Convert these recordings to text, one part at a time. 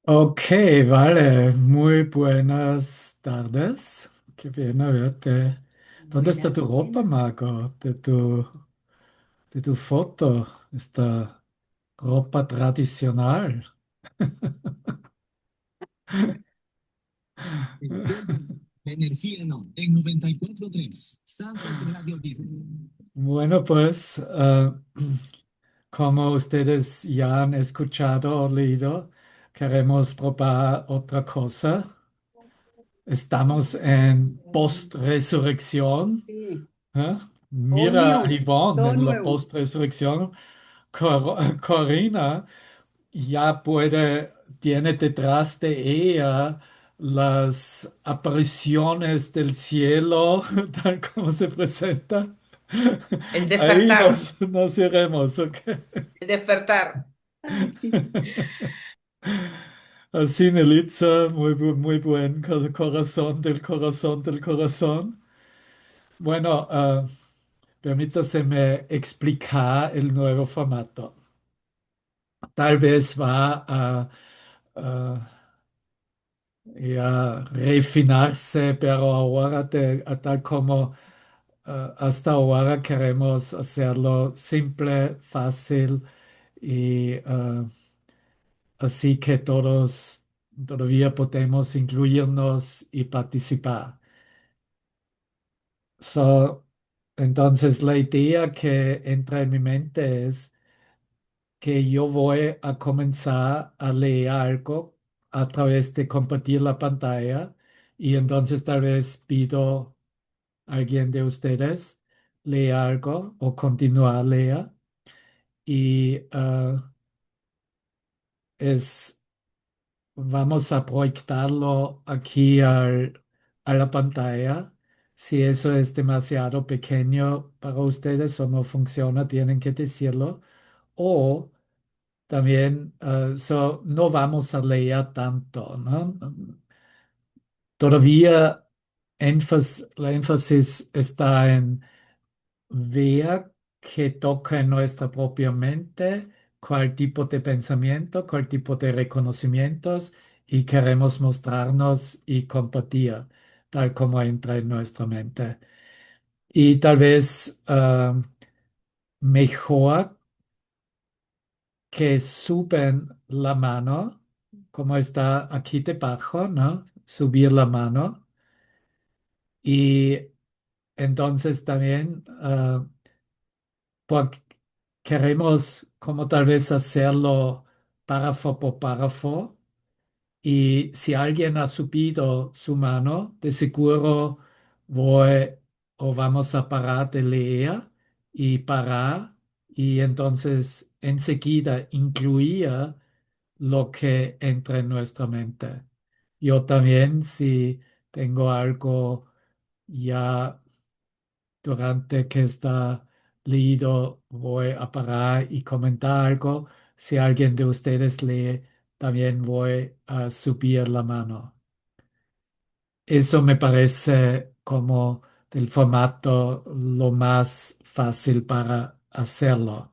Ok, vale, muy buenas tardes. Qué bien verte. ¿Dónde está Buenas, tu ropa, buenas. Marco? De tu foto, esta ropa tradicional. Energía no, en 94.3, Sunset Radio Disney. Bueno, pues, como ustedes ya han escuchado o leído, queremos probar otra cosa. Estamos en post-resurrección. Sí, ¿Eh? all Mira a new, Yvonne todo en la nuevo. post-resurrección. Corina ya tiene detrás de ella las apariciones del cielo, tal como se presenta. El Ahí despertar, nos iremos, ¿ok? el despertar. Ay, sí. Así, Nelitza, muy buen corazón del corazón del corazón. Bueno, permítaseme explicar el nuevo formato. Tal vez va a refinarse, pero ahora, tal como hasta ahora queremos hacerlo simple, fácil y así que todos todavía podemos incluirnos y participar. So, entonces, la idea que entra en mi mente es que yo voy a comenzar a leer algo a través de compartir la pantalla y entonces tal vez pido a alguien de ustedes lea algo o continuar a leer y es, vamos a proyectarlo aquí a la pantalla. Si eso es demasiado pequeño para ustedes o no funciona, tienen que decirlo. O también, no vamos a leer tanto, ¿no? Todavía la énfasis está en ver qué toca en nuestra propia mente, cuál tipo de pensamiento, cuál tipo de reconocimientos y queremos mostrarnos y compartir tal como entra en nuestra mente. Y tal vez mejor que suben la mano, como está aquí debajo, ¿no? Subir la mano. Y entonces también por- queremos como tal vez hacerlo párrafo por párrafo. Y si alguien ha subido su mano, de seguro voy o vamos a parar de leer y parar y entonces enseguida incluir lo que entra en nuestra mente. Yo también, si tengo algo ya durante que está leído, voy a parar y comentar algo. Si alguien de ustedes lee, también voy a subir la mano. Eso me parece como del formato lo más fácil para hacerlo.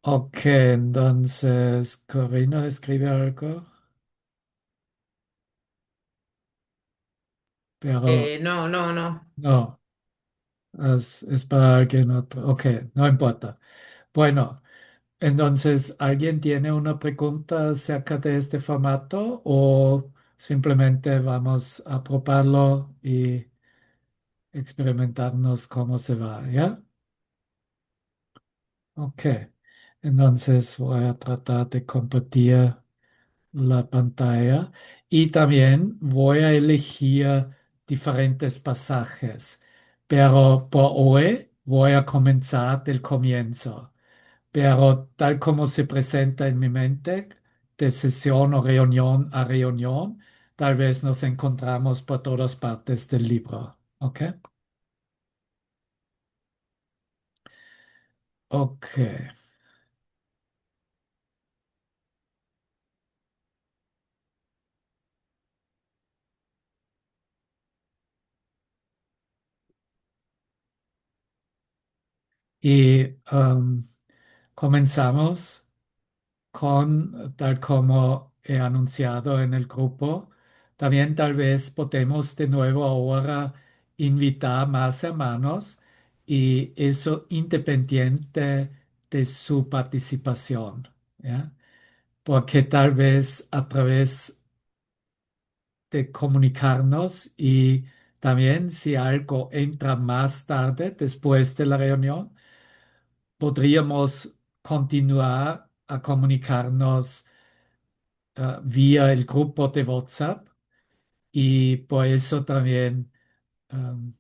Ok, entonces, Corina escribe algo, pero No, no, no. no, es para alguien otro. Ok, no importa. Bueno, entonces, ¿alguien tiene una pregunta acerca de este formato o simplemente vamos a probarlo y experimentarnos cómo se va? ¿Ya? Ok, entonces voy a tratar de compartir la pantalla y también voy a elegir diferentes pasajes, pero por hoy voy a comenzar del comienzo. Pero tal como se presenta en mi mente, de sesión o reunión a reunión, tal vez nos encontramos por todas partes del libro. ¿Ok? Ok. Y comenzamos tal como he anunciado en el grupo. También tal vez podemos de nuevo ahora invitar más hermanos y eso independiente de su participación, ¿ya? Porque tal vez a través de comunicarnos y también si algo entra más tarde, después de la reunión, podríamos continuar a comunicarnos vía el grupo de WhatsApp y por eso también um,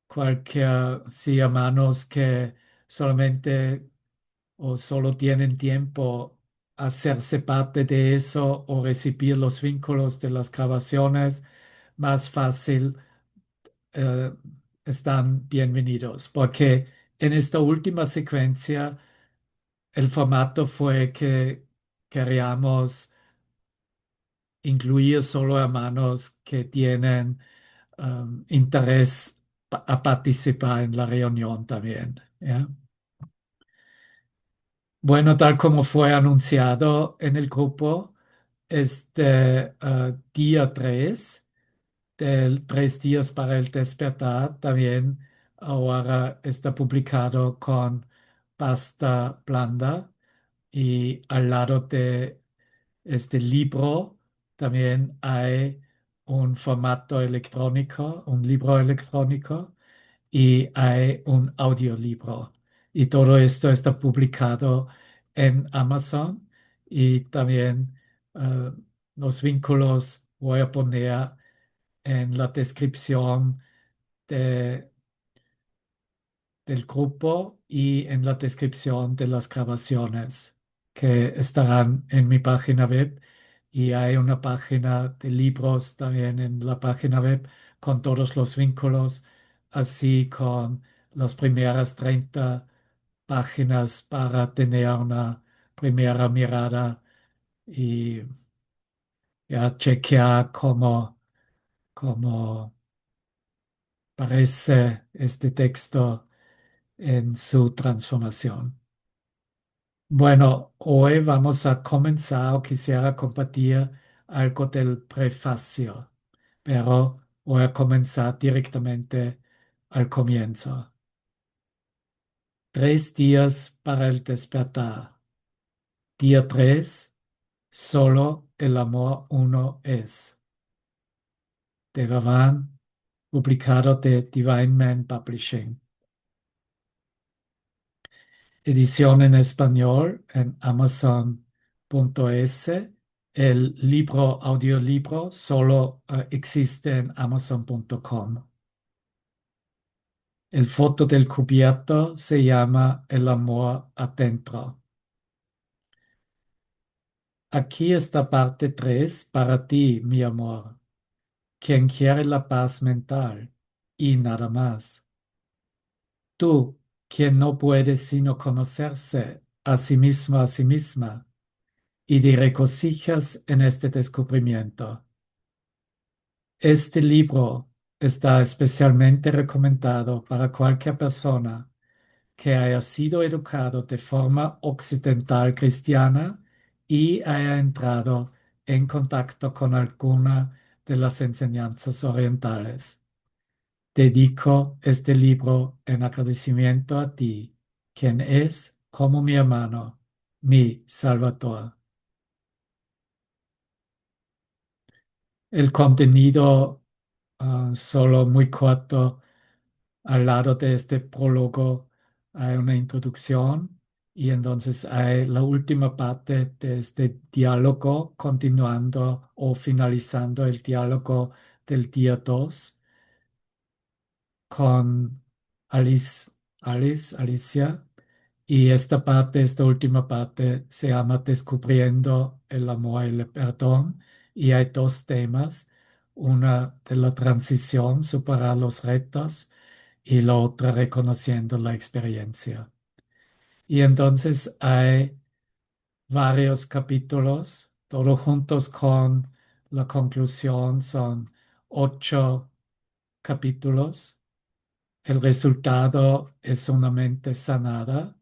cualquier, si hermanos que solamente o solo tienen tiempo hacerse parte de eso o recibir los vínculos de las grabaciones, más fácil, eh, están bienvenidos, porque en esta última secuencia el formato fue que queríamos incluir solo hermanos que tienen interés a participar en la reunión también, ¿ya? Bueno, tal como fue anunciado en el grupo, este día 3 del 3 días para el despertar, también ahora está publicado con pasta blanda y al lado de este libro también hay un formato electrónico, un libro electrónico y hay un audiolibro. Y todo esto está publicado en Amazon y también eh, los vínculos voy a poner en la descripción de- del grupo y en la descripción de las grabaciones que estarán en mi página web. Y hay una página de libros también en la página web con todos los vínculos, así con las primeras 30 páginas para tener una primera mirada y ya chequear cómo parece este texto en su transformación. Bueno, hoy vamos a comenzar o quisiera compartir algo del prefacio, pero voy a comenzar directamente al comienzo. 3 días para el despertar. Día 3. Solo el amor uno es. De Vavan, publicado de Divine Man Publishing. Edición en español en Amazon.es. El libro audiolibro solo existe en Amazon.com. El foto del cubierto se llama El amor adentro. Aquí está parte 3 para ti, mi amor, quien quiere la paz mental y nada más. Tú, quien no puede sino conocerse a sí mismo, a sí misma, y te regocijas en este descubrimiento. Este libro está especialmente recomendado para cualquier persona que haya sido educado de forma occidental cristiana y haya entrado en contacto con alguna de las enseñanzas orientales. Dedico este libro en agradecimiento a ti, quien es como mi hermano, mi Salvador. El contenido, solo muy corto, al lado de este prólogo hay una introducción y entonces hay la última parte de este diálogo, continuando o finalizando el diálogo del día 2 con Alicia. Y esta última parte se llama Descubriendo el amor y el perdón. Y hay dos temas, una de la transición, superar los retos, y la otra reconociendo la experiencia. Y entonces hay varios capítulos, todos juntos con la conclusión, son 8 capítulos. El resultado es una mente sanada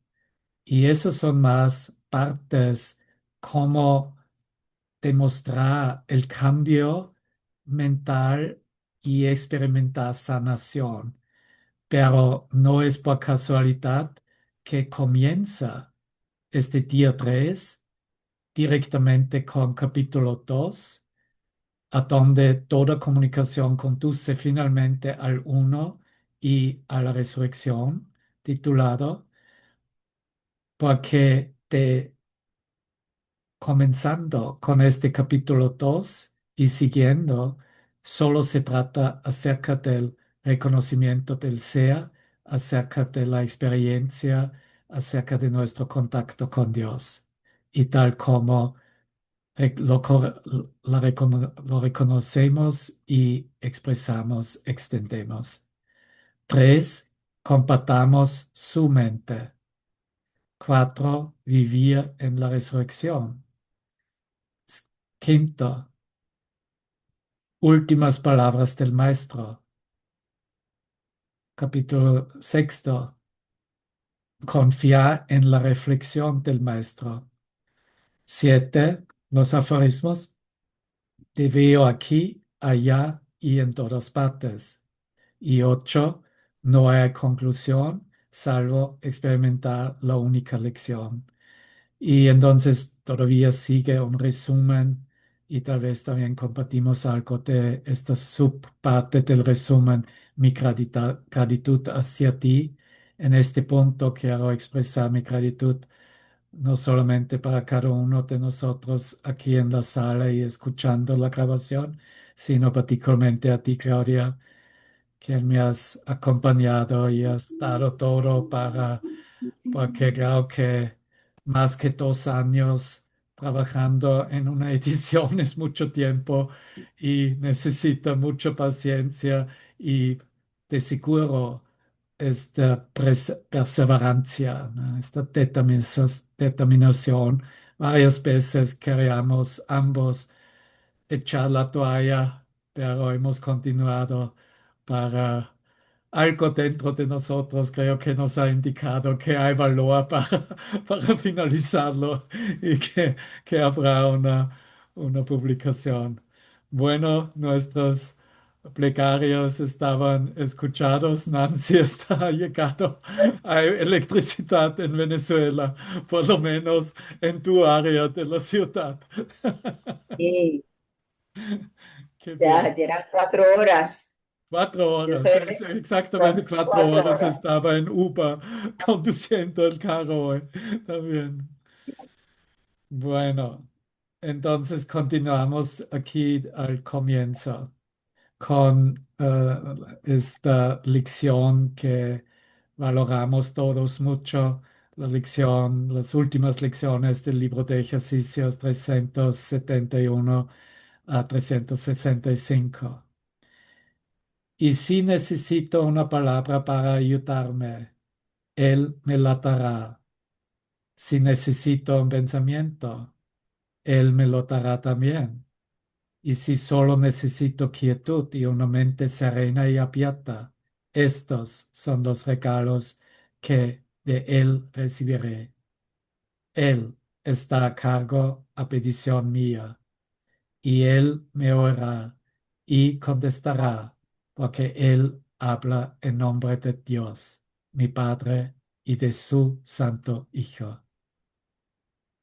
y esos son más partes, cómo demostrar el cambio mental y experimentar sanación. Pero no es por casualidad que comienza este día 3 directamente con capítulo 2, a donde toda comunicación conduce finalmente al uno y a la resurrección, titulado, porque comenzando con este capítulo 2 y siguiendo, solo se trata acerca del reconocimiento del ser, acerca de la experiencia, acerca de nuestro contacto con Dios. Y tal como lo reconocemos y expresamos, extendemos. 3. Compartamos su mente. 4. Vivir en la resurrección. Quinto, últimas palabras del maestro. Capítulo sexto, confiar en la reflexión del maestro. 7. Los aforismos. Te veo aquí, allá y en todas partes. Y 8. No hay conclusión salvo experimentar la única lección. Y entonces todavía sigue un resumen y tal vez también compartimos algo de esta subparte del resumen, mi gratitud hacia ti. En este punto quiero expresar mi gratitud no solamente para cada uno de nosotros aquí en la sala y escuchando la grabación, sino particularmente a ti, Claudia, que me has acompañado y has dado todo para porque creo que más que 2 años trabajando en una edición es mucho tiempo y necesita mucha paciencia y de seguro esta perseverancia, ¿no? Esta determinación. Varias veces queríamos ambos echar la toalla, pero hemos continuado para algo dentro de nosotros. Creo que nos ha indicado que hay valor para, para finalizarlo y que habrá una publicación. Bueno, nuestros plegarios estaban escuchados. Nancy está llegado. Hay electricidad en Venezuela, por lo menos en tu área de la ciudad. Sí, Qué bien. ya eran 4 horas. Cuatro Yo horas, soy exactamente cuatro cuatro horas horas. estaba en Uber conduciendo el carro hoy también. Bueno, entonces continuamos aquí al comienzo con esta lección que valoramos todos mucho, la lección, las últimas lecciones del libro de ejercicios 371 a 365. Y si necesito una palabra para ayudarme, Él me la dará. Si necesito un pensamiento, Él me lo dará también. Y si solo necesito quietud y una mente serena y abierta, estos son los regalos que de Él recibiré. Él está a cargo a petición mía. Y él me oirá y contestará, porque él habla en nombre de Dios, mi Padre, y de su Santo Hijo.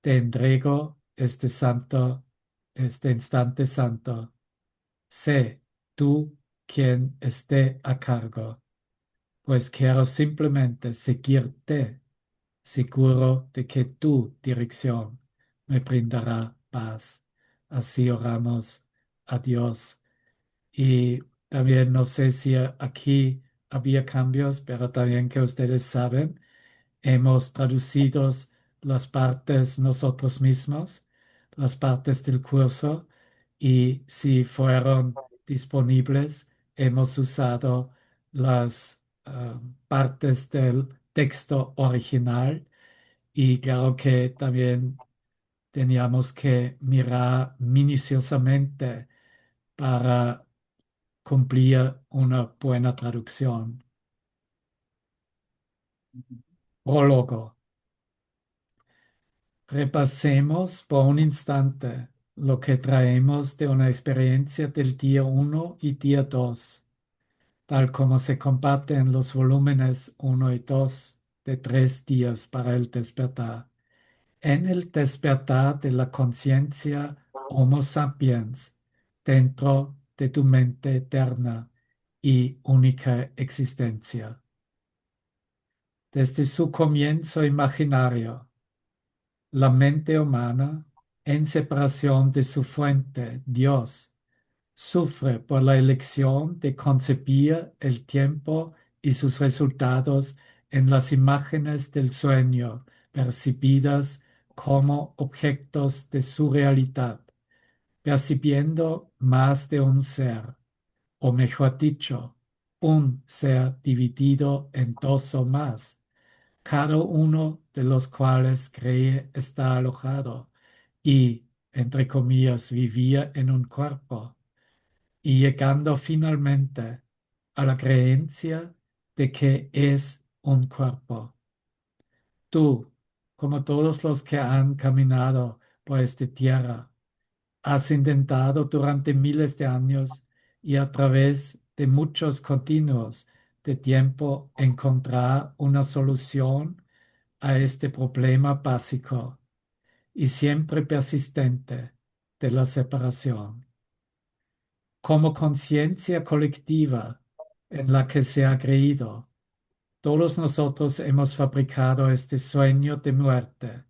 Te entrego este instante santo. Sé tú quien esté a cargo, pues quiero simplemente seguirte, seguro de que tu dirección me brindará paz. Así oramos a Dios. Y también no sé si aquí había cambios, pero también que ustedes saben, hemos traducido las partes nosotros mismos, las partes del curso, y si fueron disponibles, hemos usado las partes del texto original y claro que también teníamos que mirar minuciosamente para cumplir una buena traducción. Prólogo. Repasemos por un instante lo que traemos de una experiencia del día uno y día 2, tal como se comparte en los volúmenes uno y 2 de 3 días para el despertar. En el despertar de la conciencia Homo sapiens dentro de tu mente eterna y única existencia. Desde su comienzo imaginario, la mente humana, en separación de su fuente, Dios, sufre por la elección de concebir el tiempo y sus resultados en las imágenes del sueño, percibidas como objetos de su realidad, percibiendo más de un ser, o mejor dicho, un ser dividido en dos o más, cada uno de los cuales cree estar alojado y, entre comillas, vivía en un cuerpo, y llegando finalmente a la creencia de que es un cuerpo. Tú, como todos los que han caminado por esta tierra, has intentado durante miles de años y a través de muchos continuos de tiempo encontrar una solución a este problema básico y siempre persistente de la separación. Como conciencia colectiva en la que se ha creído, todos nosotros hemos fabricado este sueño de muerte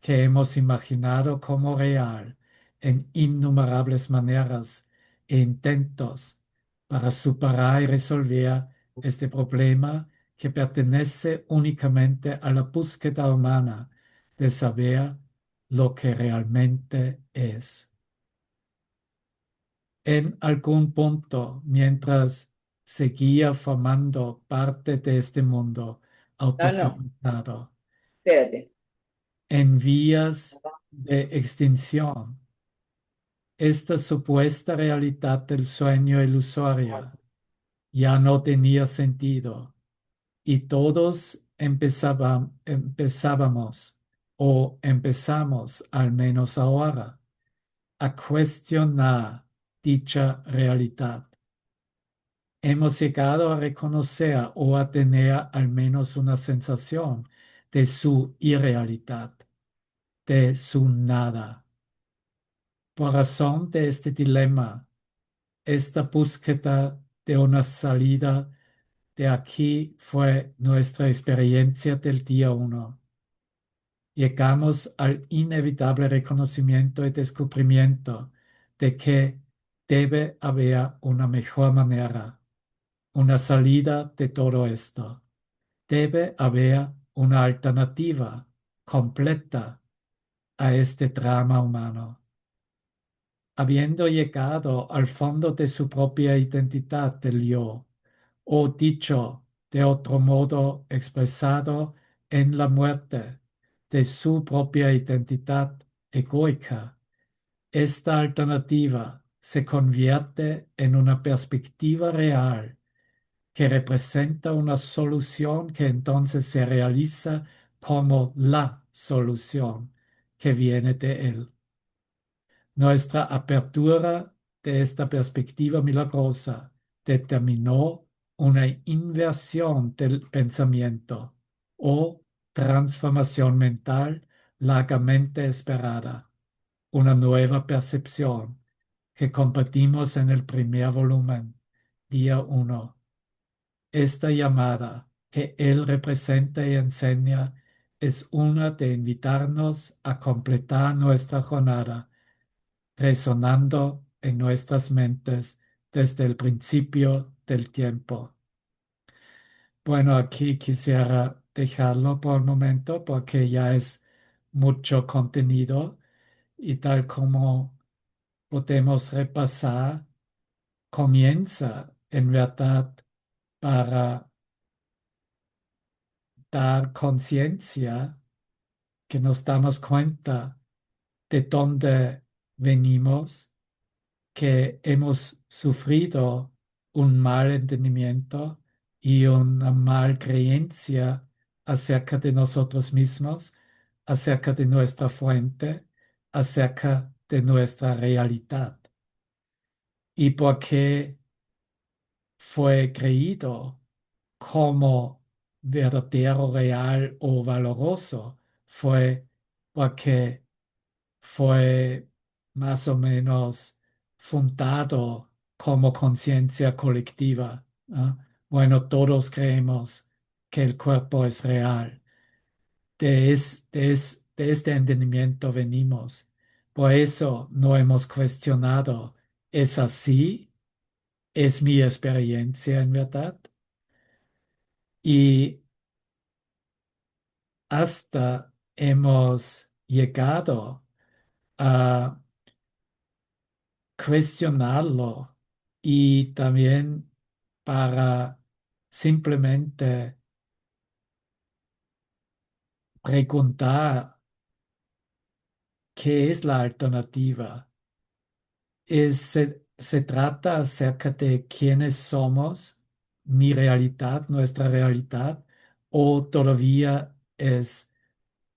que hemos imaginado como real en innumerables maneras e intentos para superar y resolver este problema que pertenece únicamente a la búsqueda humana de saber lo que realmente es. En algún punto, mientras seguía formando parte de este mundo No, no, autofabricado, espérate. en vías de extinción, esta supuesta realidad del sueño ilusoria ya no tenía sentido y todos empezábamos, o empezamos al menos ahora, a cuestionar dicha realidad. Hemos llegado a reconocer o a tener al menos una sensación de su irrealidad, de su nada. Por razón de este dilema, esta búsqueda de una salida de aquí fue nuestra experiencia del día uno. Llegamos al inevitable reconocimiento y descubrimiento de que debe haber una mejor manera, una salida de todo esto. Debe haber una alternativa completa a este drama humano. Habiendo llegado al fondo de su propia identidad del yo, o dicho de otro modo expresado en la muerte de su propia identidad egoica, esta alternativa se convierte en una perspectiva real que representa una solución que entonces se realiza como la solución que viene de él. Nuestra apertura de esta perspectiva milagrosa determinó una inversión del pensamiento o transformación mental largamente esperada, una nueva percepción que compartimos en el primer volumen, día uno. Esta llamada que él representa y enseña es una de invitarnos a completar nuestra jornada resonando en nuestras mentes desde el principio del tiempo. Bueno, aquí quisiera dejarlo por el momento porque ya es mucho contenido y tal como podemos repasar, comienza en verdad para dar conciencia que nos damos cuenta de dónde venimos, que hemos sufrido un mal entendimiento y una mal creencia acerca de nosotros mismos, acerca de nuestra fuente, acerca de nuestra realidad y por qué fue creído como verdadero, real o valoroso, fue porque fue más o menos fundado como conciencia colectiva, ¿no? Bueno, todos creemos que el cuerpo es real. De este entendimiento venimos. Por eso no hemos cuestionado, ¿es así? ¿Es mi experiencia en verdad? Y hasta hemos llegado a cuestionarlo y también para simplemente preguntar qué es la alternativa. Se trata acerca de quiénes somos, mi realidad, nuestra realidad, o todavía es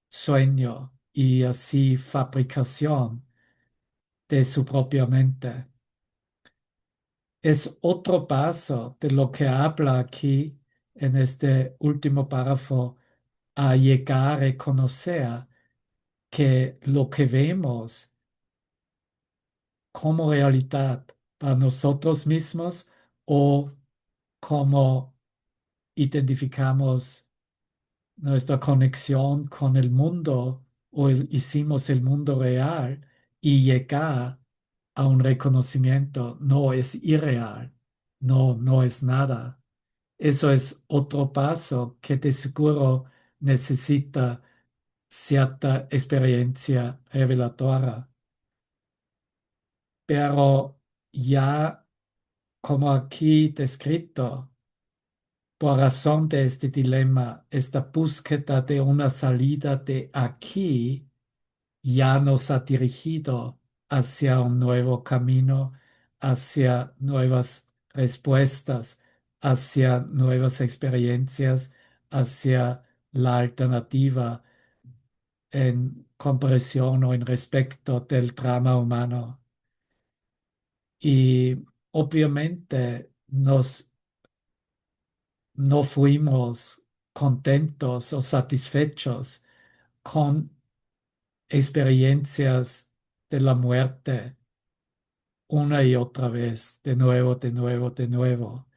sueño y así fabricación de su propia mente. Es otro paso de lo que habla aquí en este último párrafo a llegar a reconocer que lo que vemos como realidad para nosotros mismos o como identificamos nuestra conexión con el mundo o hicimos el mundo real y llegar a un reconocimiento, no es irreal, no es nada. Eso es otro paso que de seguro necesita cierta experiencia reveladora, pero ya como aquí descrito, por razón de este dilema, esta búsqueda de una salida de aquí ya nos ha dirigido hacia un nuevo camino, hacia nuevas respuestas, hacia nuevas experiencias, hacia la alternativa en comprensión o en respecto del drama humano. Y obviamente no fuimos contentos o satisfechos con experiencias de la muerte una y otra vez, de nuevo, de nuevo, de nuevo,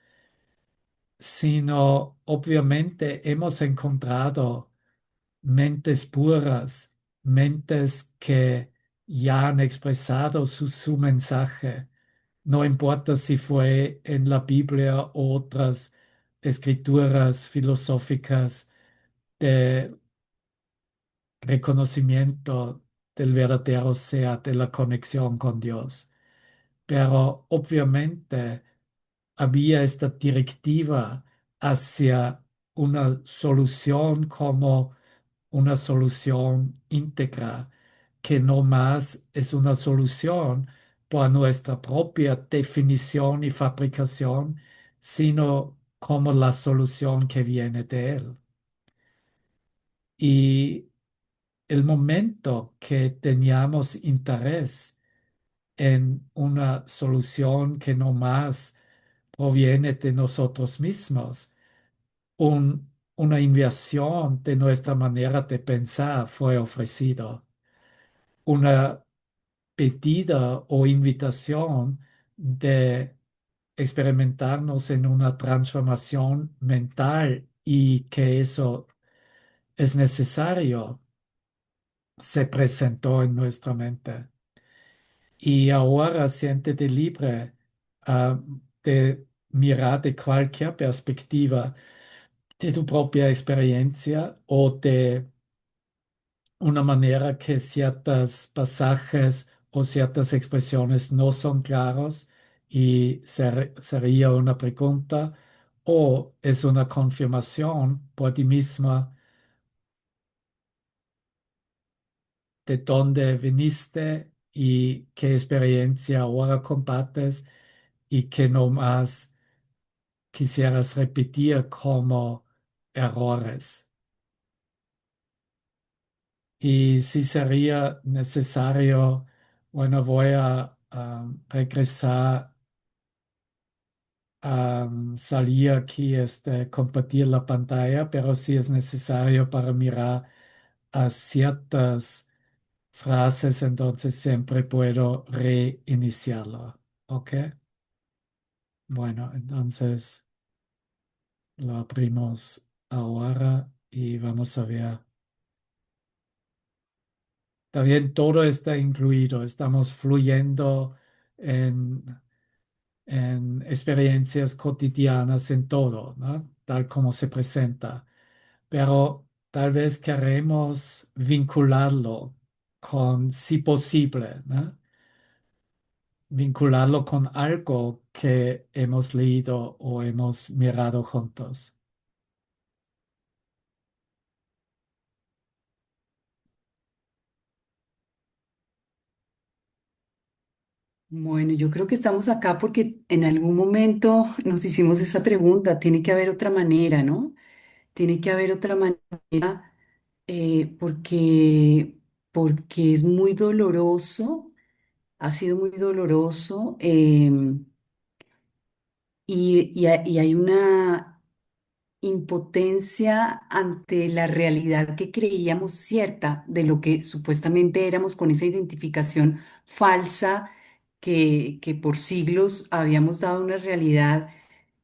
sino obviamente hemos encontrado mentes puras, mentes que ya han expresado su mensaje. No importa si fue en la Biblia o otras escrituras filosóficas de reconocimiento del verdadero ser, de la conexión con Dios. Pero obviamente había esta directiva hacia una solución como una solución íntegra, que no más es una solución por nuestra propia definición y fabricación, sino como la solución que viene de Él. Y el momento que teníamos interés en una solución que no más proviene de nosotros mismos, una inversión de nuestra manera de pensar fue ofrecido, una pedida o invitación de experimentarnos en una transformación mental y que eso es necesario, se presentó en nuestra mente. Y ahora siéntete libre, ah, de mirar de cualquier perspectiva de tu propia experiencia o de una manera que ciertos pasajes o ciertas expresiones no son claros y sería una pregunta o es una confirmación por ti misma de dónde viniste y qué experiencia ahora compartes y que no más quisieras repetir como errores. Y si sería necesario, bueno, voy a regresar a salir aquí, compartir la pantalla, pero si es necesario para mirar a ciertas frases, entonces siempre puedo reiniciarlo. ¿Ok? Bueno, entonces lo abrimos ahora y vamos a ver. También todo está incluido. Estamos fluyendo en, en experiencias cotidianas, en todo, ¿no? Tal como se presenta. Pero tal vez queremos vincularlo con, si posible, ¿no? Vincularlo con algo que hemos leído o hemos mirado juntos. Bueno, yo creo que estamos acá porque en algún momento nos hicimos esa pregunta. Tiene que haber otra manera, ¿no? Tiene que haber otra manera porque es muy doloroso, ha sido muy doloroso y hay una impotencia ante la realidad que creíamos cierta de lo que supuestamente éramos con esa identificación falsa que por siglos habíamos dado una realidad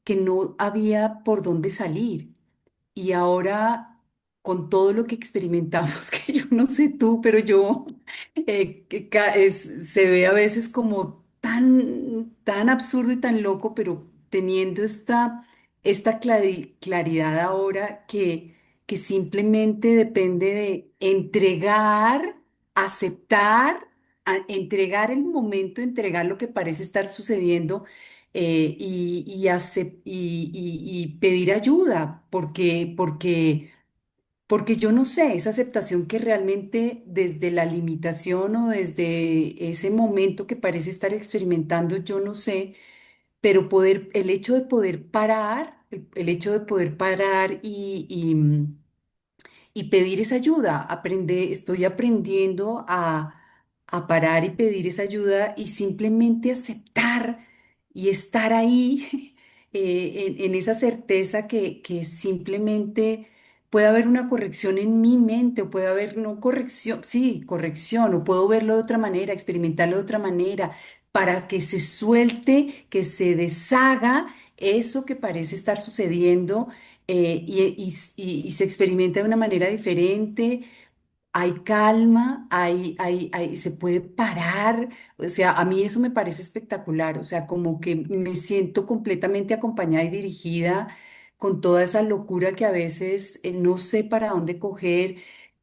que no había por dónde salir. Y ahora, con todo lo que experimentamos, que yo no sé tú, pero yo, se ve a veces como tan absurdo y tan loco, pero teniendo esta claridad ahora que simplemente depende de entregar, aceptar, entregar el momento, entregar lo que parece estar sucediendo y pedir ayuda, porque yo no sé, esa aceptación que realmente desde la limitación o desde ese momento que parece estar experimentando, yo no sé, pero el hecho de poder parar, el hecho de poder parar y pedir esa ayuda. Estoy aprendiendo a parar y pedir esa ayuda y simplemente aceptar y estar ahí en esa certeza que simplemente puede haber una corrección en mi mente o puede haber no corrección, sí, corrección, o puedo verlo de otra manera, experimentarlo de otra manera, para que se suelte, que se deshaga eso que parece estar sucediendo y se experimenta de una manera diferente, hay calma, se puede parar, o sea, a mí eso me parece espectacular, o sea, como que me siento completamente acompañada y dirigida con toda esa locura que a veces no sé para dónde coger.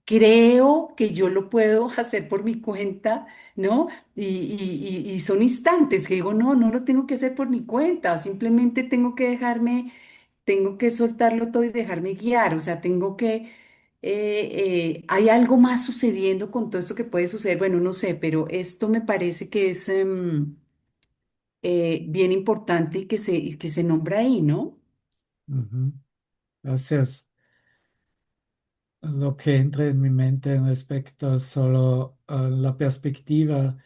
Creo que yo lo puedo hacer por mi cuenta, ¿no? Y son instantes que digo, no, no lo tengo que hacer por mi cuenta, simplemente tengo que soltarlo todo y dejarme guiar, o sea, hay algo más sucediendo con todo esto que puede suceder, bueno, no sé, pero esto me parece que es bien importante y que se nombra ahí, ¿no? Ujú. Gracias. Lo que entra en mi mente en respecto solo a la perspectiva,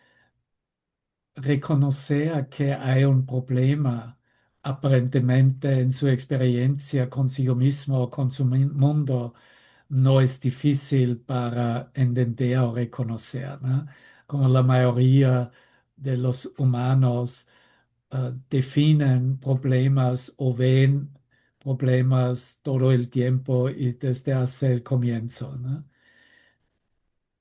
reconocer que hay un problema aparentemente en su experiencia consigo mismo o con su mundo no es difícil para entender o reconocer, ¿no? Como la mayoría de los humanos definen problemas o ven problemas todo el tiempo y desde hace el comienzo, ¿no?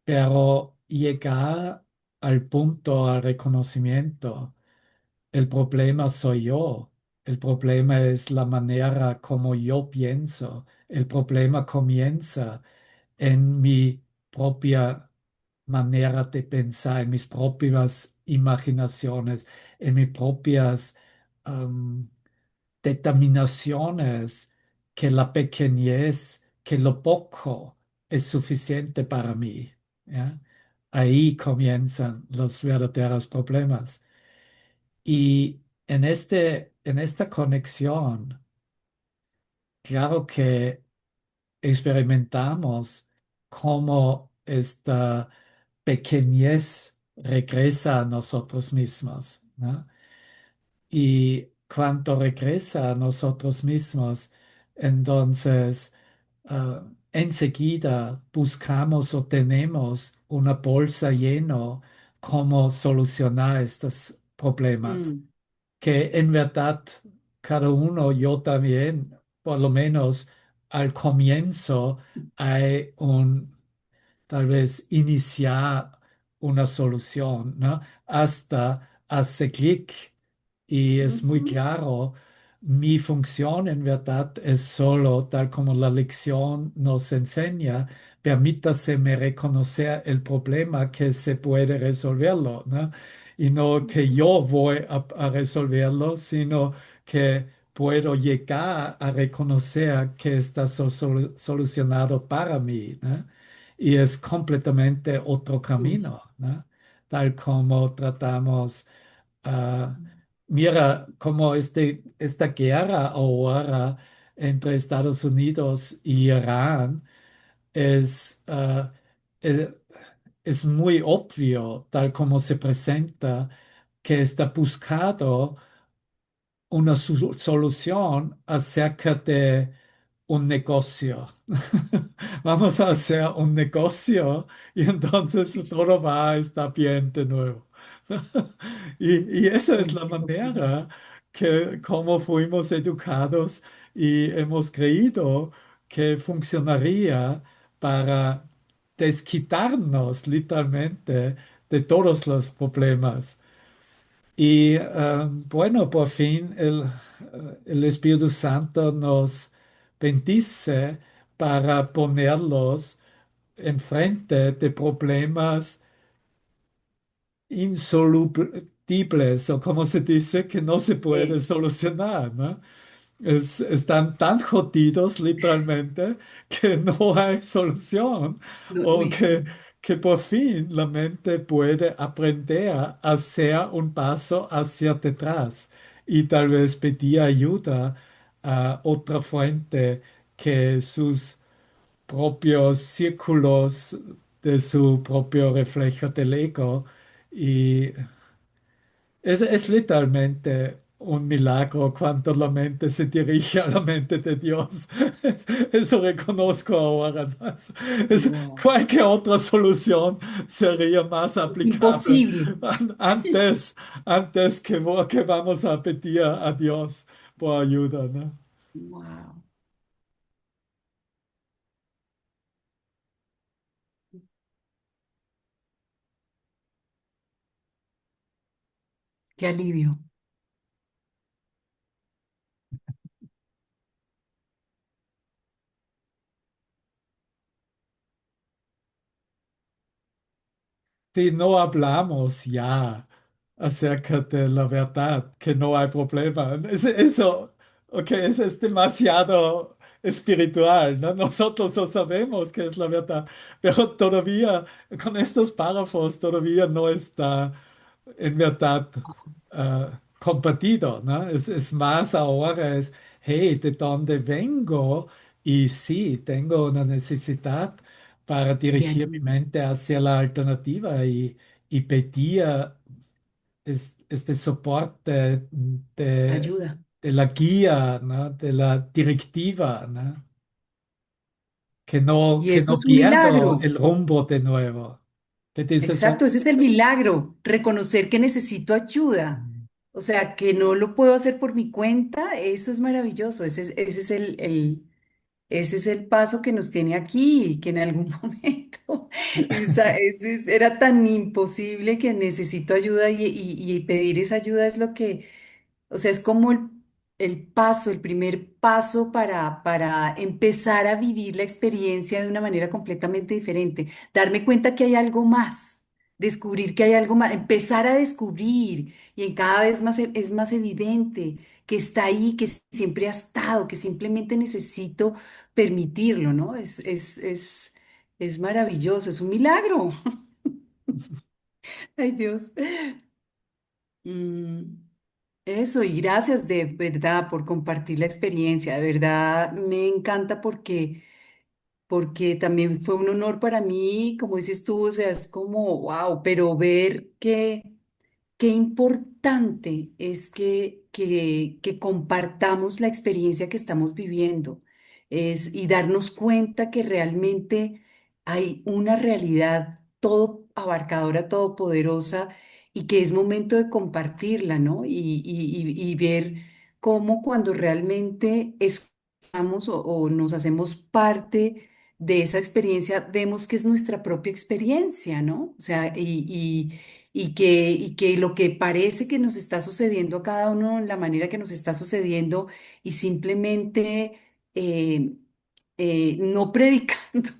Pero llegar al punto, al reconocimiento, el problema soy yo, el problema es la manera como yo pienso, el problema comienza en mi propia manera de pensar, en mis propias imaginaciones, en mis propias am, determinaciones, que la pequeñez, que lo poco es suficiente para mí. ¿Ya? Ahí comienzan los verdaderos problemas. Y en esta conexión, claro que experimentamos cómo esta pequeñez regresa a nosotros mismos, ¿no? Y cuando regresa a nosotros mismos, entonces enseguida buscamos o tenemos una bolsa llena cómo solucionar estos problemas, Mm, que en verdad cada uno, yo también, por lo menos al comienzo, hay un tal vez iniciar una solución, ¿no? Hasta hace clic y es muy ujú, claro, mi función en verdad es solo, tal como la lección nos enseña, permítaseme reconocer el problema que se puede resolverlo, ¿no? Y no que ujú. yo voy a resolverlo, sino que puedo llegar a reconocer que está solucionado para mí, ¿no? Y es completamente otro Uy, camino, ¿no? Tal como tratamos, ah, mira, como esta guerra ahora entre Estados Unidos y Irán es, eh, es muy obvio, tal como se presenta, que está buscado una solución acerca de un negocio. Vamos a hacer un negocio y entonces todo va a estar bien de nuevo. Y esa es uy, la qué locura. manera que como fuimos educados y hemos creído que funcionaría para desquitarnos literalmente de todos los problemas. Y bueno, por fin el Espíritu Santo nos bendice para ponerlos enfrente de problemas insolubles, o como se dice, que no se puede solucionar, ¿no? Están tan jodidos literalmente que no hay solución o Uy, sí, que por fin la mente puede aprender a hacer un paso hacia detrás y tal vez pedir ayuda a otra fuente que sus propios círculos de su propio reflejo del ego. Y es literalmente un milagro cuando la mente se dirige a la mente de Dios. Eso reconozco ahora más. wow. Cualquier otra solución sería más Es aplicable imposible. Sí. antes, antes que vamos a pedir a Dios por ayuda, ¿no? Wow, qué alivio. Si no hablamos ya acerca de la verdad, que no hay problema. Eso, ok, eso es demasiado espiritual, ¿no? Nosotros no sabemos qué es la verdad, pero todavía con estos párrafos todavía no está en verdad compartido, ¿no? Es más ahora es, hey, ¿de dónde vengo? Y sí, tengo una necesidad para De dirigir mi ayuda, mente hacia la alternativa y pedir este soporte ayuda. de la guía, ¿no? De la directiva, ¿no? Y Que eso no es un pierdo milagro. el rumbo de nuevo. ¿Qué dices, Jen? Exacto, ese es el milagro, reconocer que necesito ayuda. O sea, que no lo puedo hacer por mi cuenta, eso es maravilloso. Ese es ese es el paso que nos tiene aquí, y que en algún momento era tan imposible que necesito ayuda y pedir esa ayuda es lo que, o sea, es como el paso, el primer paso para empezar a vivir la experiencia de una manera completamente diferente. Darme cuenta que hay algo más, descubrir que hay algo más, empezar a descubrir y en cada vez más es más evidente que está ahí, que siempre ha estado, que simplemente necesito permitirlo, ¿no? Es maravilloso, es un milagro. Ay, Dios. Mm. Eso, y gracias de verdad por compartir la experiencia. De verdad me encanta porque porque también fue un honor para mí, como dices tú, o sea, es como, wow, pero ver que qué importante es que compartamos la experiencia que estamos viviendo y darnos cuenta que realmente hay una realidad todo abarcadora, todopoderosa y que es momento de compartirla, ¿no? Y ver cómo cuando realmente escuchamos o nos hacemos parte de esa experiencia, vemos que es nuestra propia experiencia, ¿no? O sea, y que lo que parece que nos está sucediendo a cada uno en la manera que nos está sucediendo y simplemente eh, no predicando,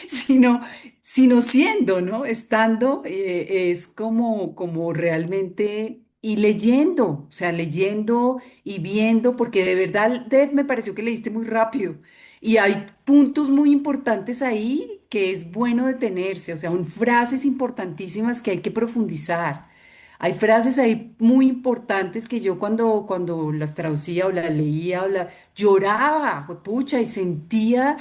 sino, sino siendo, ¿no? Estando, es como realmente, y leyendo, o sea, leyendo y viendo, porque de verdad, Dev, me pareció que leíste muy rápido. Y hay puntos muy importantes ahí que es bueno detenerse, o sea, son frases importantísimas que hay que profundizar. Hay frases ahí muy importantes que yo cuando las traducía o las leía lloraba, pucha, y sentía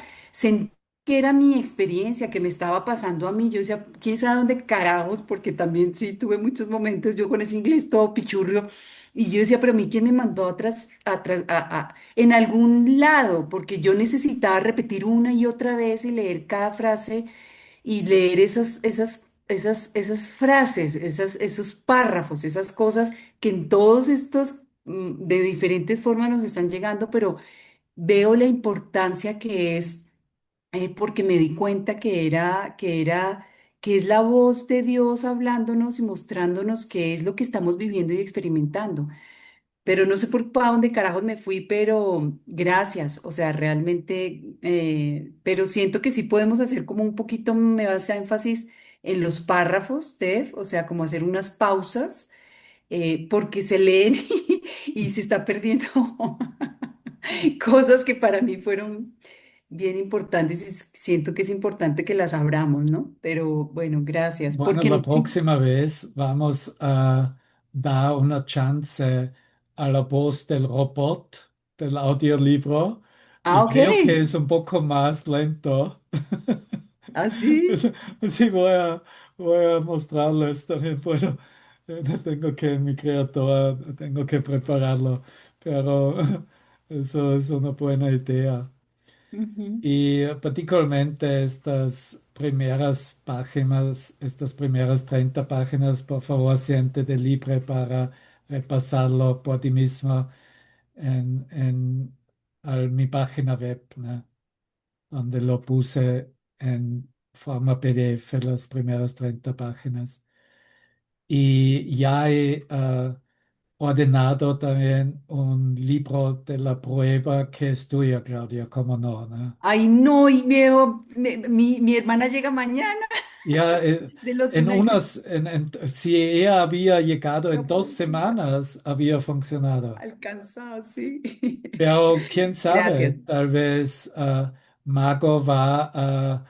que era mi experiencia, que me estaba pasando a mí. Yo decía, quién sabe dónde carajos, porque también sí tuve muchos momentos yo con ese inglés todo pichurrio. Y yo decía, pero a mí quién me mandó atrás, en algún lado, porque yo necesitaba repetir una y otra vez y leer cada frase y leer esas frases, esos párrafos, esas cosas que en todos estos, de diferentes formas nos están llegando, pero veo la importancia que es porque me di cuenta que es la voz de Dios hablándonos y mostrándonos qué es lo que estamos viviendo y experimentando. Pero no sé por pa' dónde carajos me fui, pero gracias. O sea, realmente, pero siento que sí podemos hacer como un poquito, me hace énfasis en los párrafos, Steph, o sea, como hacer unas pausas, porque se leen y se está perdiendo cosas que para mí fueron bien importantes y siento que es importante que las abramos, ¿no? Pero bueno, gracias. Bueno, la Porque sí. próxima vez vamos a dar una chance a la voz del robot, del audiolibro, Ah, y ok. creo que es un poco más lento. Ah, sí. Sí, voy a mostrarles también. Bueno, tengo que, mi creador, tengo que prepararlo, pero eso es una buena idea. Ujú. Y particularmente estas primeras páginas, estas primeras 30 páginas, por favor, siéntete libre para repasarlo por ti mismo mi página web, ¿no? Donde lo puse en forma PDF, las primeras 30 páginas. Y ya he ordenado también un libro de la prueba que es tuyo, Claudia, cómo no, ¿no? Ay, no, y mi hermana llega mañana Ya, de los en United unas, si ella había llegado en no dos puedo creer. semanas, había funcionado. Alcanzado, sí. Pero quién Gracias sabe, tal vez Mago va a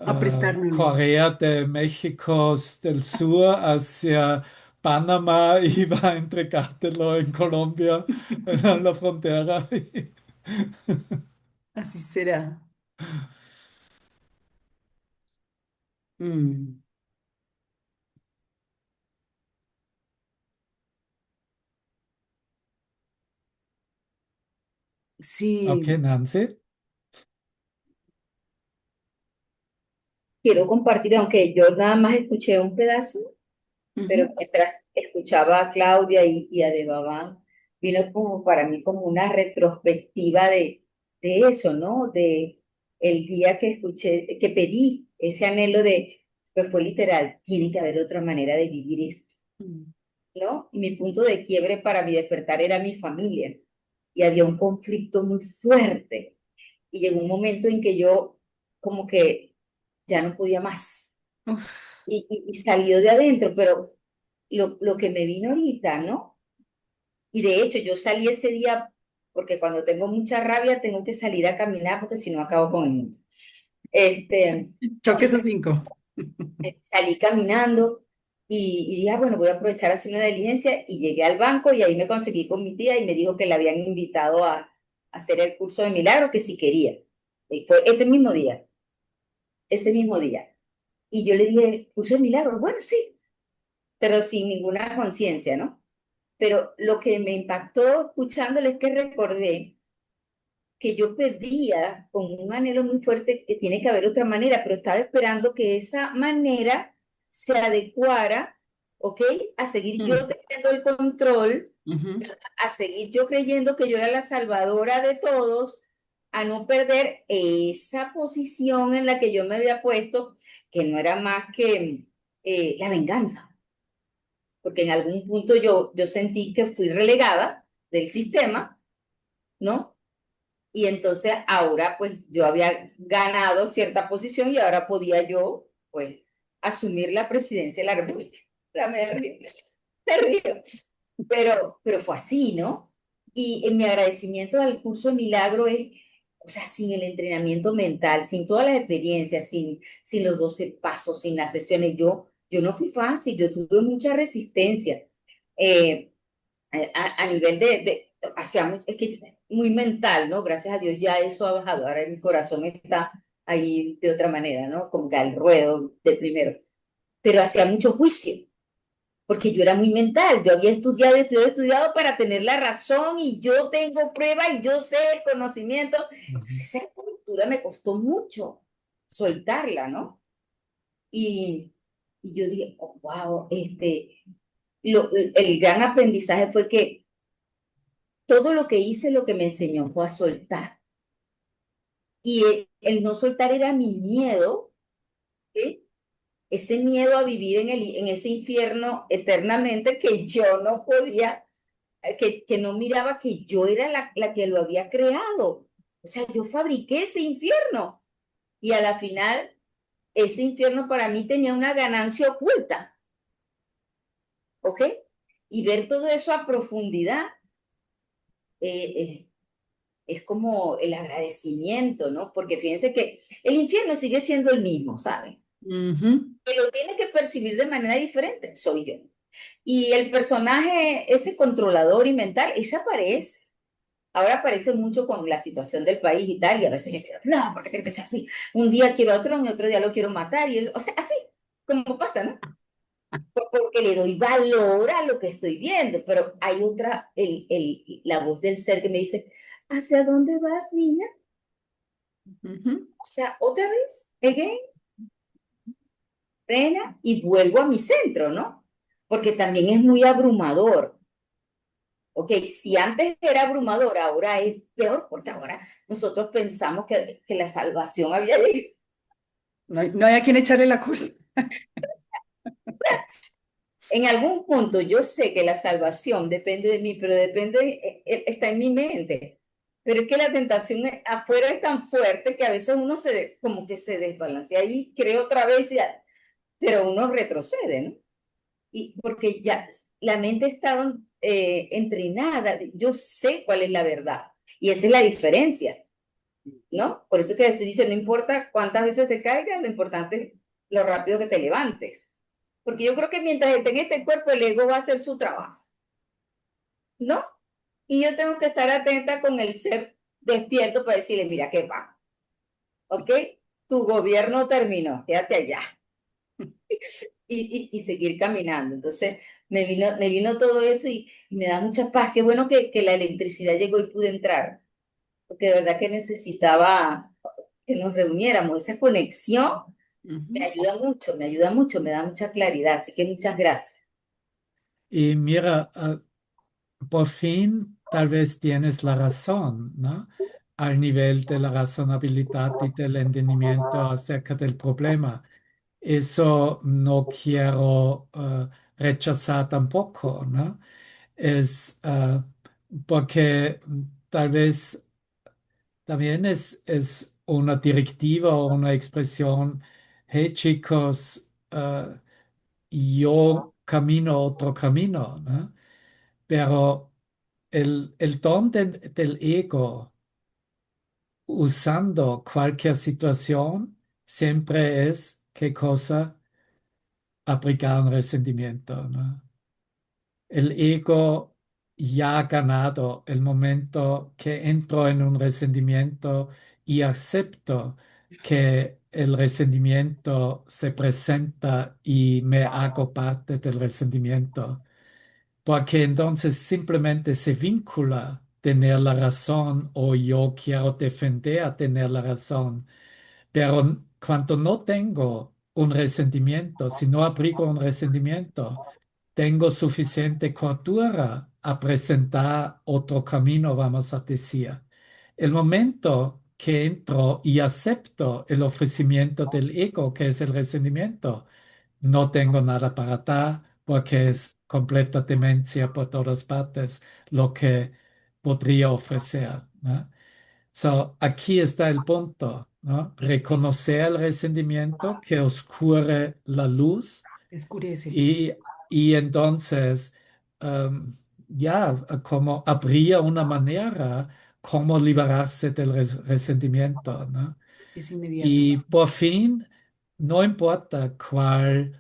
a prestármelo. Corea de México del Sur hacia Panamá y va a entregártelo en Colombia, en la frontera. Así será. Mm, Ok, sí. Nancy. Quiero compartir, aunque yo nada más escuché un pedazo, pero Ujú. mientras escuchaba a Claudia y a Debabán, vino como para mí como una retrospectiva de eso, ¿no? De el día que escuché, que pedí ese anhelo de, pues fue literal, tiene que haber otra manera de vivir esto, Mm. ¿no? Y mi punto de quiebre para mi despertar era mi familia. Y había un conflicto muy fuerte. Y llegó un momento en que yo como que ya no podía más. Uf. Y salió de adentro, pero lo que me vino ahorita, ¿no? Y de hecho yo salí ese día porque cuando tengo mucha rabia tengo que salir a caminar porque si no acabo con el mundo. Este, Choque esos cinco. salí caminando y dije, bueno, voy a aprovechar a hacer una diligencia y llegué al banco y ahí me conseguí con mi tía y me dijo que la habían invitado a hacer el curso de milagro, que si quería. Y fue ese mismo día. Y yo le dije, curso de milagros, bueno, sí, pero sin ninguna conciencia, ¿no? Pero lo que me impactó escuchándole es que recordé que yo pedía con un anhelo muy fuerte que tiene que haber otra manera, pero estaba esperando que esa manera se adecuara, ¿ok? A seguir yo Mm, teniendo el control, ujú. a seguir yo creyendo que yo era la salvadora de todos, a no perder esa posición en la que yo me había puesto, que no era más que la venganza, porque en algún punto yo sentí que fui relegada del sistema, ¿no? Y entonces ahora pues yo había ganado cierta posición y ahora podía yo pues asumir la presidencia de la República. Me río, me río. Pero fue así, ¿no? Y en mi agradecimiento al curso de Milagro es, o sea, sin el entrenamiento mental, sin todas las experiencias, sin los 12 pasos, sin las sesiones, yo no fui fácil, yo tuve mucha resistencia. Eh, a nivel hacia, es que es muy mental, ¿no? Gracias a Dios ya eso ha bajado, ahora mi corazón está ahí de otra manera, ¿no? Como que al ruedo de primero, pero hacía mucho juicio, porque yo era muy mental, yo había estudiado para tener la razón y yo tengo prueba y yo sé el conocimiento, Ujú. entonces esa estructura me costó mucho soltarla, ¿no? Y, y yo dije, oh, wow, el gran aprendizaje fue que todo lo que hice, lo que me enseñó fue a soltar. Y el no soltar era mi miedo, ¿sí? Ese miedo a vivir en ese infierno eternamente que yo no podía, que no miraba que yo era la que lo había creado. O sea, yo fabriqué ese infierno y a la final ese infierno para mí tenía una ganancia oculta, ¿ok? Y ver todo eso a profundidad eh, eh, es como el agradecimiento, ¿no? Porque fíjense que el infierno sigue siendo el mismo, ¿saben? Ujú. Que lo tiene que percibir de manera diferente, soy yo. Y el personaje, ese controlador y mental, ese aparece. Ahora aparece mucho con la situación del país y tal, y a veces yo digo, no, porque tiene que ser así. Un día quiero a otro y otro día lo quiero matar, o sea, así, como pasa, ¿no? Porque le doy valor a lo que estoy viendo, pero hay otra, la voz del ser que me dice, ¿hacia dónde vas, niña? Ujú. O sea, otra vez, again, frena y vuelvo a mi centro, ¿no? Porque también es muy abrumador. Ok, si antes era abrumador, ahora es peor, porque ahora nosotros pensamos que la salvación había llegado. No hay a quien echarle la culpa. En algún punto yo sé que la salvación depende de mí, pero está en mi mente. Pero es que la tentación afuera es tan fuerte que a veces uno como que se desbalancea y cree otra vez, pero uno retrocede, ¿no? Y porque ya la mente está entrenada, yo sé cuál es la verdad. Y esa es la diferencia, ¿no? Por eso que Jesús dice, no importa cuántas veces te caigas, lo importante es lo rápido que te levantes. Porque yo creo que mientras esté en este cuerpo, el ego va a hacer su trabajo, ¿no? Y yo tengo que estar atenta con el ser despierto para decirle, mira, ¿qué va? ¿Ok? Tu gobierno terminó, quédate allá. Y seguir caminando. Entonces, me vino todo eso y me da mucha paz. Qué bueno que la electricidad llegó y pude entrar, porque de verdad que necesitaba que nos reuniéramos. Esa conexión me Ujú. ayuda mucho, me ayuda mucho, me da mucha claridad. Así que muchas gracias. Y mira, por fin tal vez tienes la razón, ¿no? Al nivel de la razonabilidad y del entendimiento acerca del problema. Eso no quiero rechazar tampoco, ¿no? Es porque tal vez también es una directiva o una expresión, hey chicos, yo camino otro camino, ¿no? Pero el don del ego usando cualquier situación siempre es, ¿qué cosa? Aplicar un resentimiento, ¿no? El ego ya ha ganado el momento que entro en un resentimiento y acepto que el resentimiento se presenta y me hago parte del resentimiento, porque entonces simplemente se vincula tener la razón o yo quiero defender a tener la razón. Pero cuando no tengo un resentimiento, si no abrigo un resentimiento, tengo suficiente cordura a presentar otro camino, vamos a decir. El momento que entro y acepto el ofrecimiento del ego, que es el resentimiento, no tengo nada para dar porque es completa demencia por todas partes lo que podría ofrecer, ¿no? So, aquí está el punto, ¿no? Sí, Reconocer el resentimiento que oscure la luz Oscurece. y, y entonces ya como habría una manera como liberarse del resentimiento, ¿no? Es inmediata. Y por fin, no importa cuál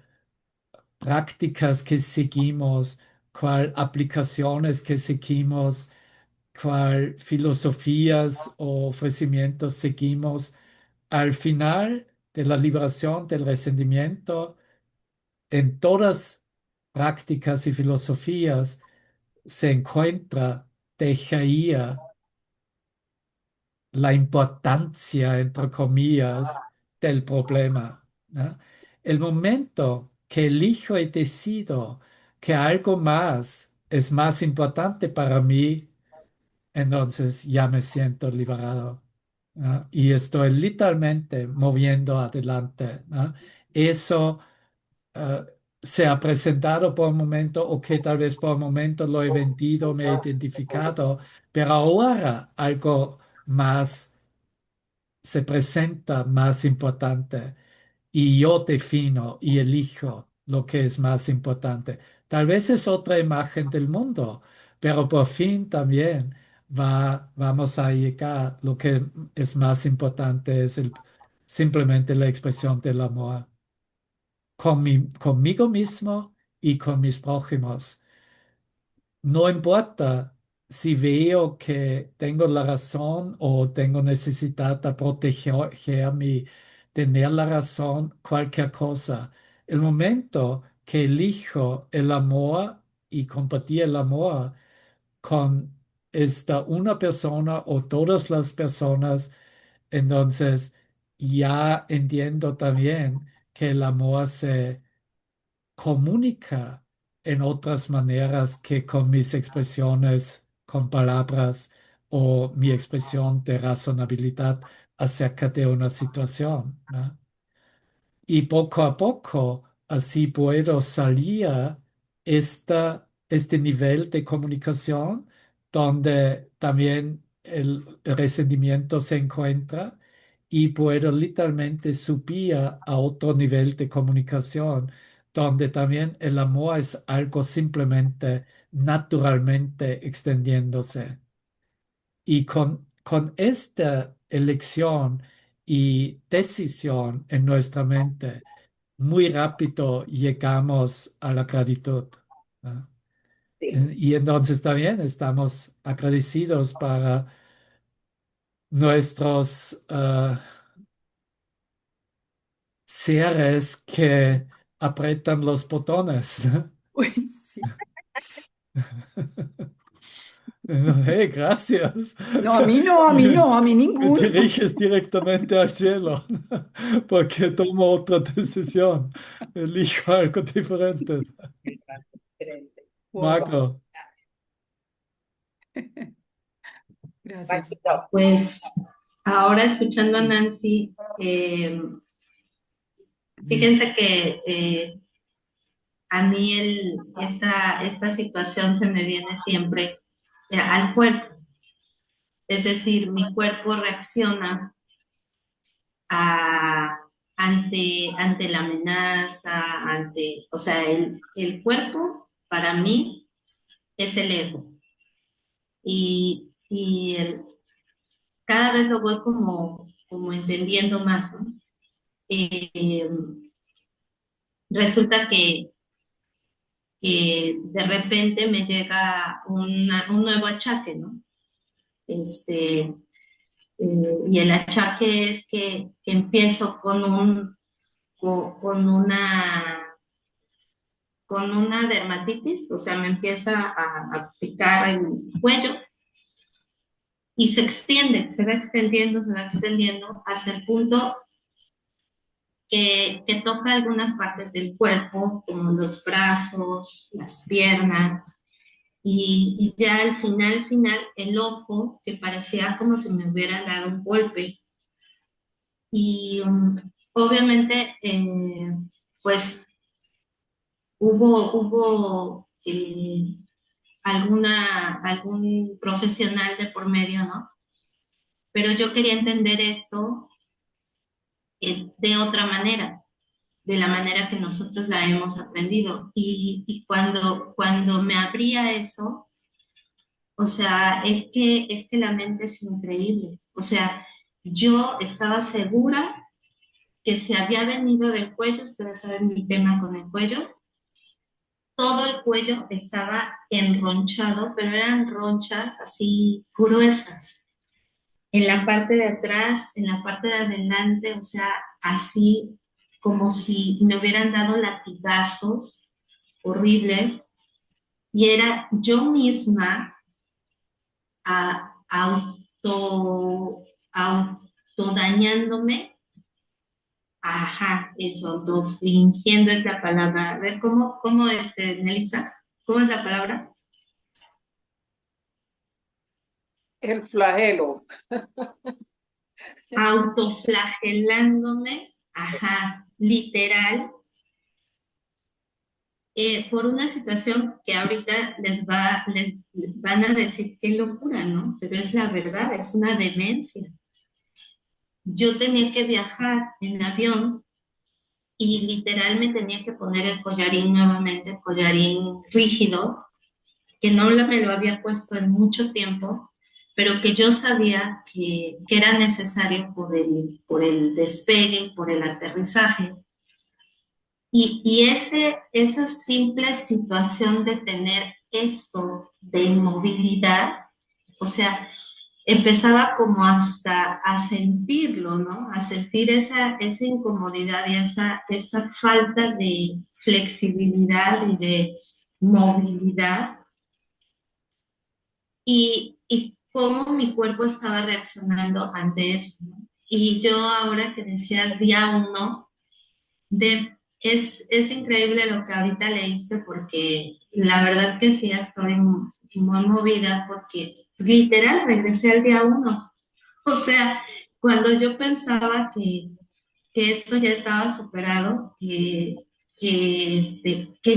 prácticas que seguimos, cuál aplicaciones que seguimos, cuál filosofías o ofrecimientos seguimos, al final de la liberación del resentimiento, en todas prácticas y filosofías se encuentra, dejaría la importancia, entre comillas, del problema, ¿no? El momento que elijo y decido que algo más es más importante para mí, entonces ya me siento liberado, ¿no? Y estoy literalmente moviendo adelante, ¿no? Eso eh, se ha presentado por un momento, o que tal vez por un momento lo he vendido, me he identificado, pero ahora algo más se presenta más importante y yo defino y elijo lo que es más importante. Tal vez es otra imagen del mundo, pero por fin también vamos a llegar. Lo que es más importante es simplemente la expresión del amor conmigo mismo y con mis prójimos. No importa si veo que tengo la razón o tengo necesidad de protegerme, tener la razón, cualquier cosa. El momento que elijo el amor y compartir el amor con esta una persona o todas las personas, entonces ya entiendo también que el amor se comunica en otras maneras que con mis expresiones, con palabras o mi expresión de razonabilidad acerca de una situación, ¿no? Y poco a poco así puedo salir este nivel de comunicación donde también el resentimiento se encuentra y puedo literalmente subir a otro nivel de comunicación donde también el amor es algo simplemente naturalmente extendiéndose. Y con esta elección y decisión en nuestra mente, muy rápido llegamos a la gratitud, ¿no? sí. Y entonces también estamos agradecidos para nuestros seres que aprietan los botones, ¿no? Uy, sí. Hey, gracias. No, a mí no, a mí no, a mí Me ninguno. diriges directamente al cielo, porque tomo otra decisión. Elijo algo diferente. Diferente. Wow. Marco, Gracias. Paquito, Pues ahora escuchando a Nancy, fíjense que a mí esta situación se me viene siempre al cuerpo. Es decir, mi cuerpo reacciona a- ante la amenaza, o sea, el cuerpo para mí es el ego. Y cada vez lo voy como entendiendo más, ¿no? Eh, Resulta que de repente me llega un nuevo achaque, ¿no? Este, y el achaque es que empiezo con con una dermatitis, o sea, me empieza a picar el cuello y se extiende, se va extendiendo hasta el punto que toca algunas partes del cuerpo, como los brazos, las piernas, y ya al final, el ojo, que parecía como si me hubieran dado un golpe. Y obviamente, pues hubo algún profesional de por medio, ¿no? Pero yo quería entender esto de otra manera, de la manera que nosotros la hemos aprendido. Y cuando me abría eso, o sea, es que la mente es increíble. O sea, yo estaba segura que se había venido del cuello, ustedes saben mi tema con el cuello, todo el cuello estaba enronchado, pero eran ronchas así gruesas. En la parte de atrás, en la parte de adelante, o sea, así como si me hubieran dado latigazos horribles. Y era yo misma autodañándome. Ajá, eso, autofingiendo es la palabra. A ver, Nelisa? ¿Cómo es la palabra? El flagelo. Autoflagelándome, ajá, literal, por una situación que ahorita les van a decir qué locura, ¿no? Pero es la verdad, es una demencia. Yo tenía que viajar en avión y literal me tenía que poner el collarín nuevamente, el collarín rígido, que no me lo había puesto en mucho tiempo, pero que yo sabía que era necesario por el despegue, por el aterrizaje. Y esa simple situación de tener esto de inmovilidad, o sea, empezaba como hasta a sentirlo, ¿no? A sentir esa incomodidad y esa falta de flexibilidad y de movilidad y cómo mi cuerpo estaba reaccionando ante eso, ¿no? Y yo ahora que decías día uno, es increíble lo que ahorita leíste porque la verdad que sí estoy muy movida porque literal regresé al día uno. O sea, cuando yo pensaba que esto ya estaba superado, que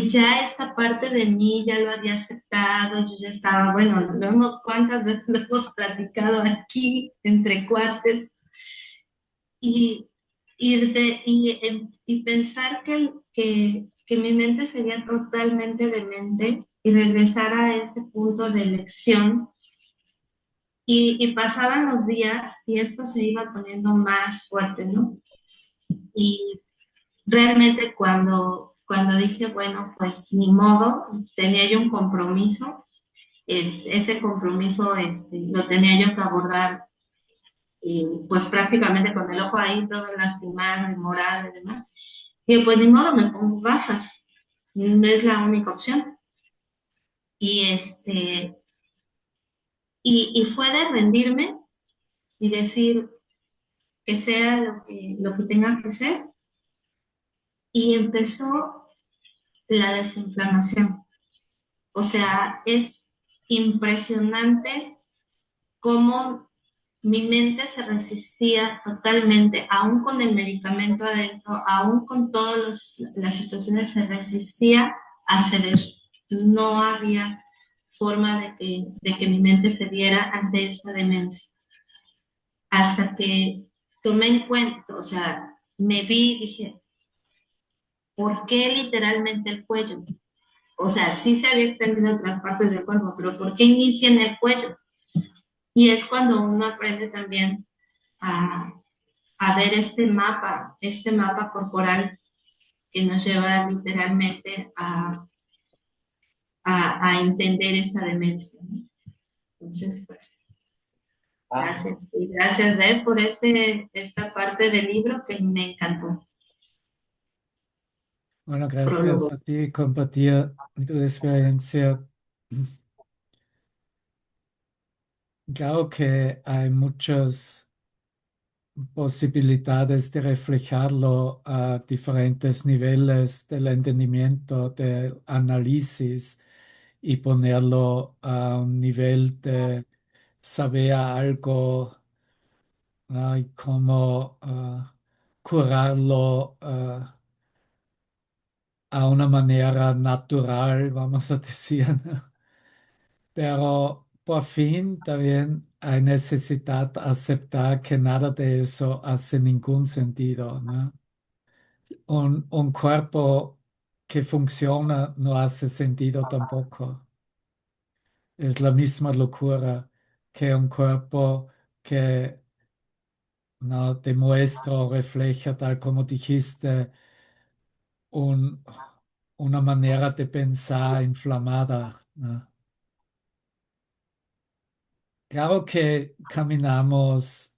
ya esta parte de mí ya lo había aceptado, yo ya estaba, bueno, lo hemos cuántas veces lo hemos platicado aquí entre cuates, y, y pensar que mi mente sería totalmente demente y regresar a ese punto de elección. Y pasaban los días y esto se iba poniendo más fuerte, ¿no? Y realmente cuando dije, bueno, pues ni modo, tenía yo un compromiso, ese compromiso lo tenía yo que abordar pues prácticamente con el ojo ahí todo lastimado y morado y demás. Y pues ni modo, me pongo gafas, no es la única opción. Y, y fue de rendirme y decir que sea lo que tenga que ser. Y empezó la desinflamación. O sea, es impresionante cómo mi mente se resistía totalmente, aún con el medicamento adentro, aún con todas las situaciones, se resistía a ceder. No había forma de que mi mente cediera ante esta demencia. Hasta que tomé en cuenta, o sea, me vi y dije, ¿por qué literalmente el cuello? O sea, sí se había extendido a otras partes del cuerpo, pero ¿por qué inicia en el cuello? Y es cuando uno aprende también a, a ver este mapa corporal que nos lleva literalmente a entender esta demencia, ¿no? Entonces, pues. Gracias, y gracias de por esta parte del libro que me encantó. Bueno, gracias Prólogo. a ti, compartir tu experiencia. Claro que hay muchas posibilidades de reflejarlo a diferentes niveles del entendimiento, del análisis y ponerlo a un nivel de saber algo, y cómo curarlo a una manera natural, vamos a decir, ¿no? Pero por fin también hay necesidad de aceptar que nada de eso hace ningún sentido, ¿no? Un cuerpo que funciona no hace sentido tampoco. Es la misma locura que un cuerpo que no demuestra o refleja, tal como dijiste, un- una manera de pensar inflamada, ¿no? Claro que caminamos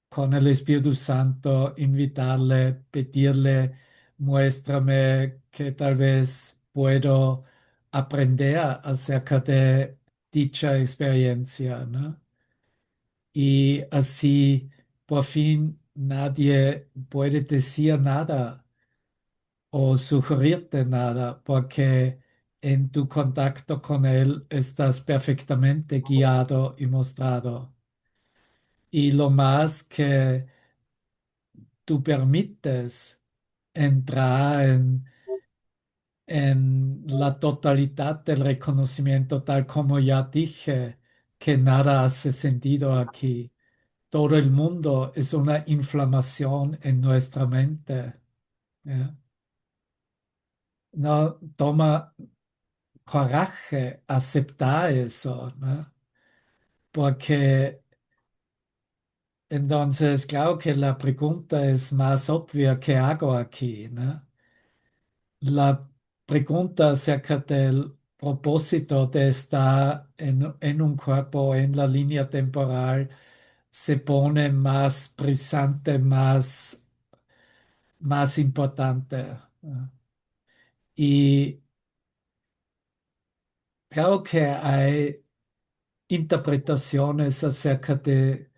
con el Espíritu Santo, invitarle, pedirle, muéstrame que tal vez puedo aprender acerca de dicha experiencia, ¿no? Y así por fin nadie puede decir nada o sugerirte nada porque en tu contacto con Él estás perfectamente guiado y mostrado. Y lo más que tú permites entrar en la totalidad del reconocimiento, tal como ya dije, que nada hace sentido aquí. Todo el mundo es una inflamación en nuestra mente. ¿Ya? No toma coraje aceptar eso, ¿no? Porque entonces, claro que la pregunta es más obvia: ¿qué hago aquí, no? La pregunta acerca del propósito de estar en un cuerpo en la línea temporal se pone más brisante, más importante, ¿no? Y claro que hay interpretaciones acerca de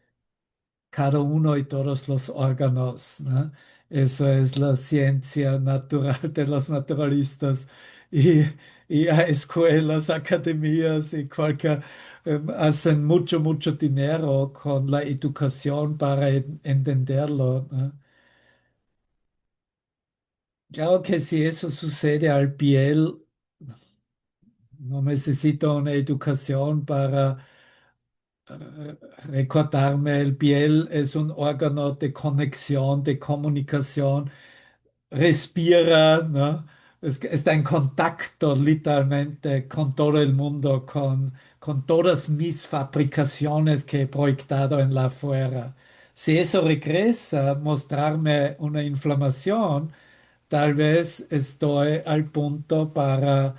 cada uno y todos los órganos, ¿no? Eso es la ciencia natural de los naturalistas. Y, y hay escuelas, academias y cualquier, hacen mucho, mucho dinero con la educación para entenderlo, ¿no? Claro que si eso sucede al piel, no necesito una educación para recordarme. El piel es un órgano de conexión, de comunicación, respira, ¿no? Está en contacto literalmente con todo el mundo, con todas mis fabricaciones que he proyectado en la afuera. Si eso regresa a mostrarme una inflamación, tal vez estoy al punto para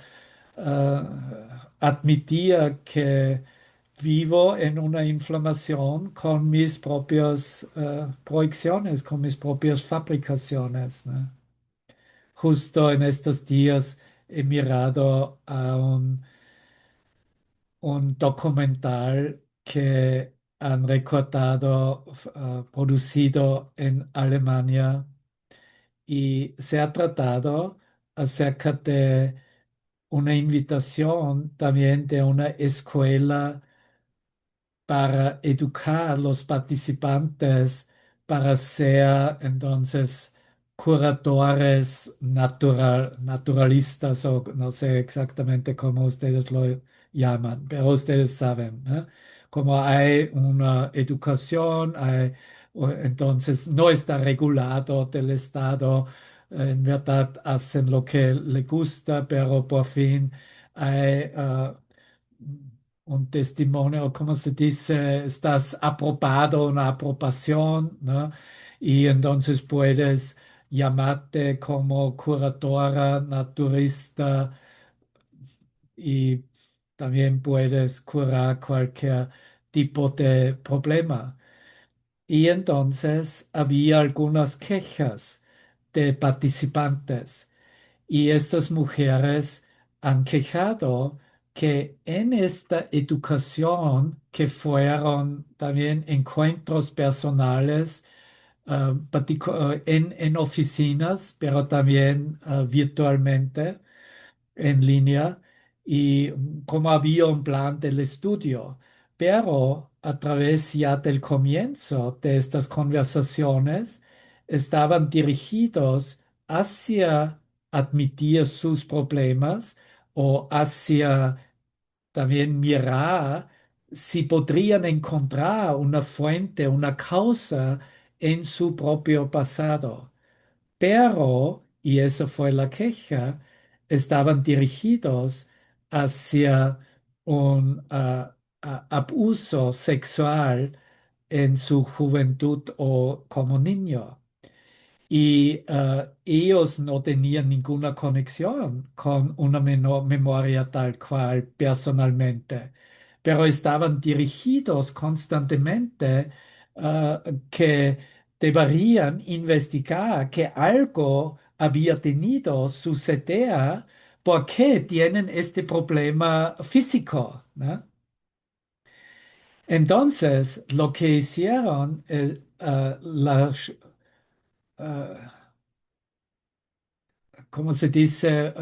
admitía que vivo en una inflamación con mis propias proyecciones, con mis propias fabricaciones, ¿no? Justo en estos días he mirado a un documental que han recortado, producido en Alemania, y se ha tratado acerca de una invitación también de una escuela para educar a los participantes para ser entonces curadores naturalistas, o no sé exactamente cómo ustedes lo llaman, pero ustedes saben, ¿no? Como hay una educación, entonces no está regulado del Estado, en verdad hacen lo que le gusta, pero por fin hay un testimonio, ¿cómo se dice? Estás aprobado, una aprobación, ¿no? Y entonces puedes llamarte como curadora naturista y también puedes curar cualquier tipo de problema. Y entonces había algunas quejas de participantes y estas mujeres han quejado que en esta educación, que fueron también encuentros personales, en oficinas, pero también virtualmente, en línea, y como había un plan del estudio. Pero a través ya del comienzo de estas conversaciones, estaban dirigidos hacia admitir sus problemas o hacia también mirar si podrían encontrar una fuente, una causa en su propio pasado. Pero, y eso fue la queja, estaban dirigidos hacia un abuso sexual en su juventud o como niño. Y ellos no tenían ninguna conexión con una memoria tal cual personalmente, pero estaban dirigidos constantemente que deberían investigar que algo había tenido suceder porque tienen este problema físico, ¿no? Entonces, lo que hicieron, eh, ¿cómo se dice?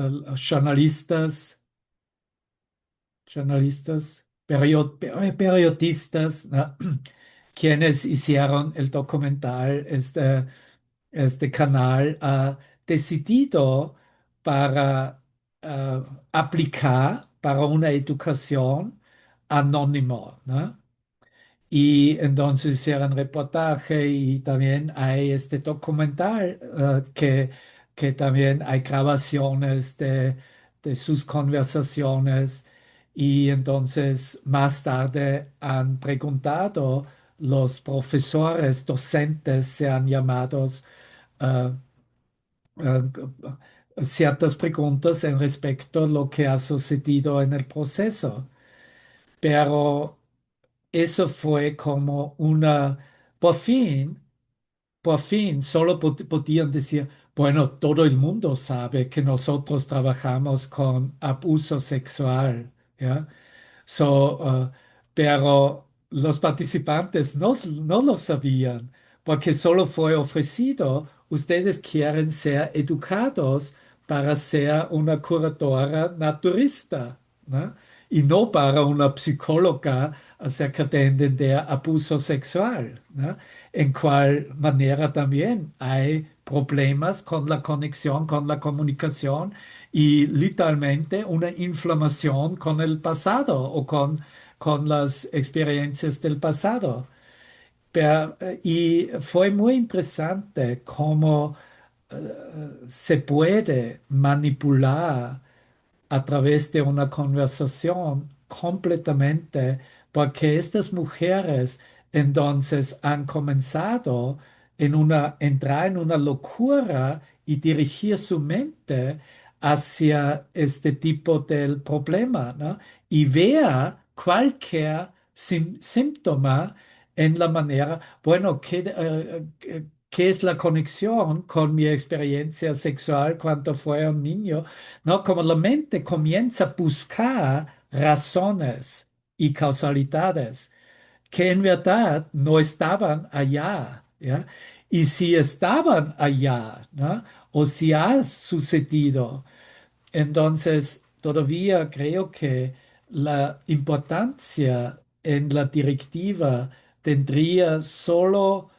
Periodistas, ¿no? Quienes hicieron el documental, este canal ha decidido para aplicar para una educación anónimo, ¿no? Y entonces hicieron reportaje y también hay este documental que también hay grabaciones de sus conversaciones y entonces más tarde han preguntado los profesores, docentes, sean llamados, eh, ciertas preguntas en respecto a lo que ha sucedido en el proceso. Pero eso fue como una, por fin, por fin, solo podían decir, bueno, todo el mundo sabe que nosotros trabajamos con abuso sexual, ¿ya? So, pero los participantes no lo sabían, porque solo fue ofrecido, ustedes quieren ser educados para ser una curadora naturista, ¿no? Y no para una psicóloga acerca de entender abuso sexual, ¿no? En cual manera también hay problemas con la conexión, con la comunicación y literalmente una inflamación con el pasado o con las experiencias del pasado. Y fue muy interesante cómo se puede manipular a través de una conversación completamente, porque estas mujeres entonces han comenzado entrar en una locura y dirigir su mente hacia este tipo del problema, ¿no? Y vea cualquier síntoma en la manera, bueno, ¿qué es la conexión con mi experiencia sexual cuando fue un niño? ¿No? Como la mente comienza a buscar razones y causalidades que en verdad no estaban allá, ¿ya? Y si estaban allá, ¿no? O si ha sucedido, entonces todavía creo que la importancia en la directiva tendría solo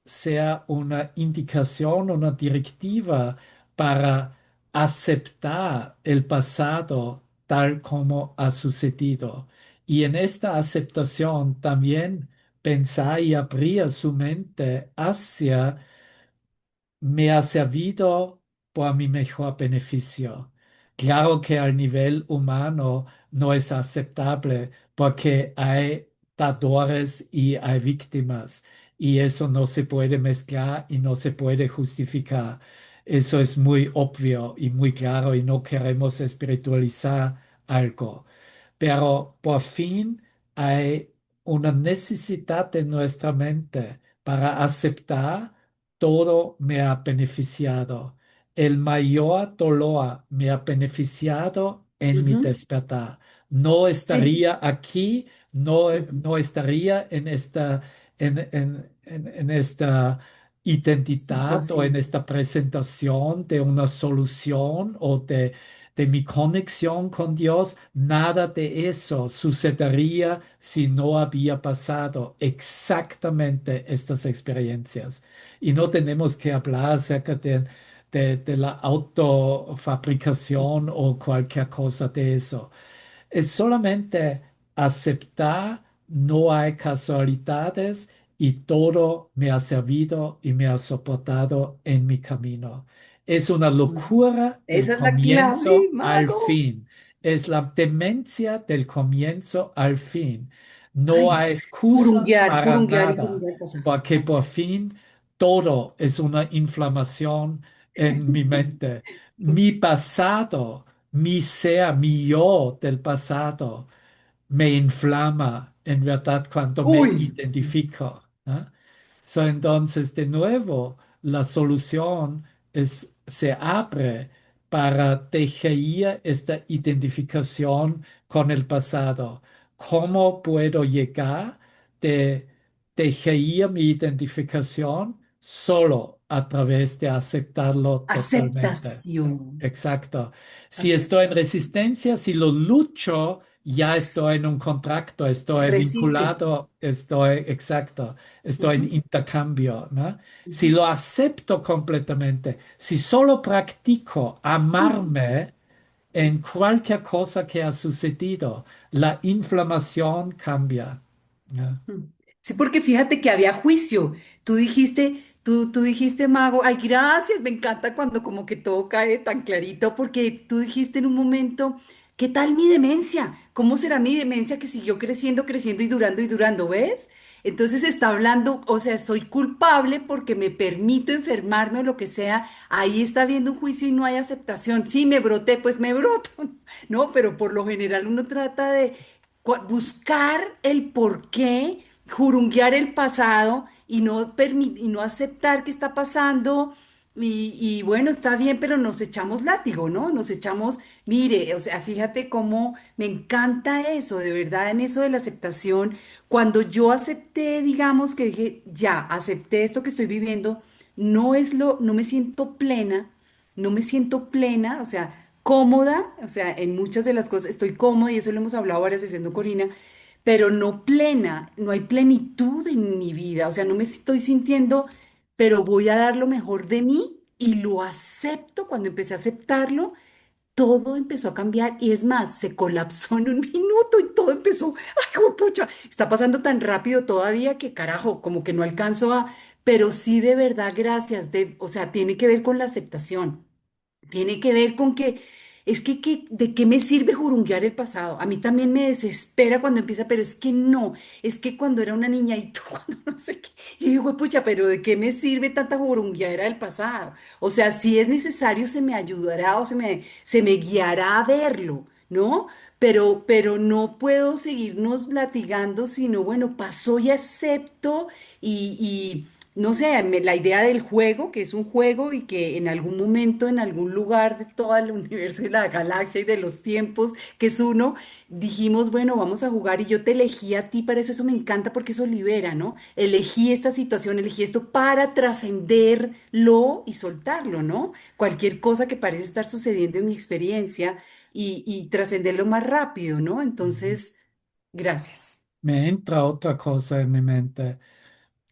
ser una indicación, una directiva para aceptar el pasado tal como ha sucedido. Y en esta aceptación también pensar y abrir su mente hacia me ha servido por mi mejor beneficio. Claro que al nivel humano no es aceptable porque hay dadores y hay víctimas y eso no se puede mezclar y no se puede justificar. Eso es muy obvio y muy claro y no queremos espiritualizar algo. Pero por fin hay una necesidad de nuestra mente para aceptar todo me ha beneficiado. El mayor dolor me ha beneficiado en mi Ujú. despertar. No Sí, estaría aquí, no, ujú. no estaría en esta identidad o en Situación. esta presentación de una solución o de mi conexión con Dios. Nada de eso sucedería si no había pasado exactamente estas experiencias. Y no tenemos que hablar acerca de la autofabricación o cualquier cosa de eso. Es solamente aceptar, no hay casualidades y todo me ha servido y me ha soportado en mi camino. Es una Ujú. locura del Esa es la clave, comienzo al mago. fin. Es la demencia del comienzo al fin. No Ay, hay sí. excusa para Jurunguear y nada, jurunguear pasar. porque Ay, por fin todo es una inflamación en mi mente. Mi pasado, mi ser, mi yo del pasado me inflama en verdad cuando me uy, sí. identifico, ¿no? So, entonces, de nuevo, la solución se abre para dejar esta identificación con el pasado. ¿Cómo puedo llegar de dejar mi identificación solo a través de aceptarlo totalmente? Aceptación. Exacto. Si estoy en Aceptación. resistencia, si lo lucho, ya estoy en un contrato, estoy Resiste. vinculado, estoy, exacto, estoy en Ujú, intercambio, ¿no? Si ujú. lo acepto completamente, si solo practico Mm. amarme en cualquier cosa que ha sucedido, la inflamación cambia. ¿No? Mm. Sí, porque fíjate que había juicio. Tú dijiste, mago, ay, gracias, me encanta cuando como que todo cae tan clarito, porque tú dijiste en un momento, ¿qué tal mi demencia? ¿Cómo será mi demencia que siguió creciendo, creciendo y durando, ¿ves? Entonces está hablando, o sea, soy culpable porque me permito enfermarme o lo que sea. Ahí está habiendo un juicio y no hay aceptación. Sí, me broté, pues me broto. No, pero por lo general uno trata de buscar el porqué, jurunguear el pasado y no aceptar qué está pasando. Y bueno, está bien, pero nos echamos látigo, ¿no? Nos echamos, mire, o sea, fíjate cómo me encanta eso, de verdad, en eso de la aceptación. Cuando yo acepté, digamos, que dije, ya, acepté esto que estoy viviendo, no me siento plena, no me siento plena, o sea, cómoda, o sea, en muchas de las cosas estoy cómoda y eso lo hemos hablado varias veces con Corina, pero no plena, no hay plenitud en mi vida, o sea, no me estoy sintiendo, pero voy a dar lo mejor de mí y lo acepto. Cuando empecé a aceptarlo, todo empezó a cambiar y es más, se colapsó en un minuto y todo empezó, ay, pucha, está pasando tan rápido todavía que carajo, como que no alcanzo a, pero sí de verdad, gracias, o sea, tiene que ver con la aceptación. Tiene que ver con que es que ¿de qué me sirve jurunguear el pasado? A mí también me desespera cuando empieza, pero es que no, es que cuando era una niña y tú, cuando no sé qué, yo digo, pucha, pero ¿de qué me sirve tanta jurungueadera del pasado? O sea, si es necesario, se me ayudará o se me guiará a verlo, ¿no? Pero no puedo seguirnos latigando, sino, bueno, pasó y acepto y no sé, la idea del juego, que es un juego y que en algún momento, en algún lugar de todo el universo y la galaxia y de los tiempos, que es uno, dijimos, bueno, vamos a jugar y yo te elegí a ti para eso, eso me encanta porque eso libera, ¿no? Elegí esta situación, elegí esto para trascenderlo y soltarlo, ¿no? Cualquier cosa que parece estar sucediendo en mi experiencia y trascenderlo más rápido, ¿no? Entonces, gracias. Me entra otra cosa en mi mente.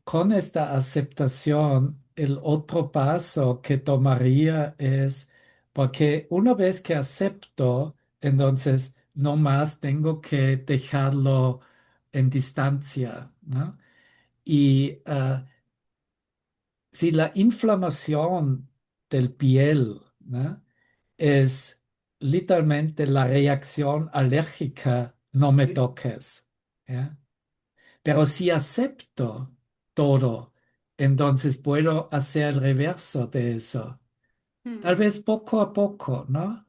Con esta aceptación, el otro paso que tomaría es, porque una vez que acepto, entonces no más tengo que dejarlo en distancia, ¿no? Y si la inflamación del piel, ¿no? Es literalmente la reacción alérgica, no me toques, ¿ya? Pero si acepto todo, entonces puedo hacer el reverso de eso. Tal Mm. vez poco a poco, ¿no?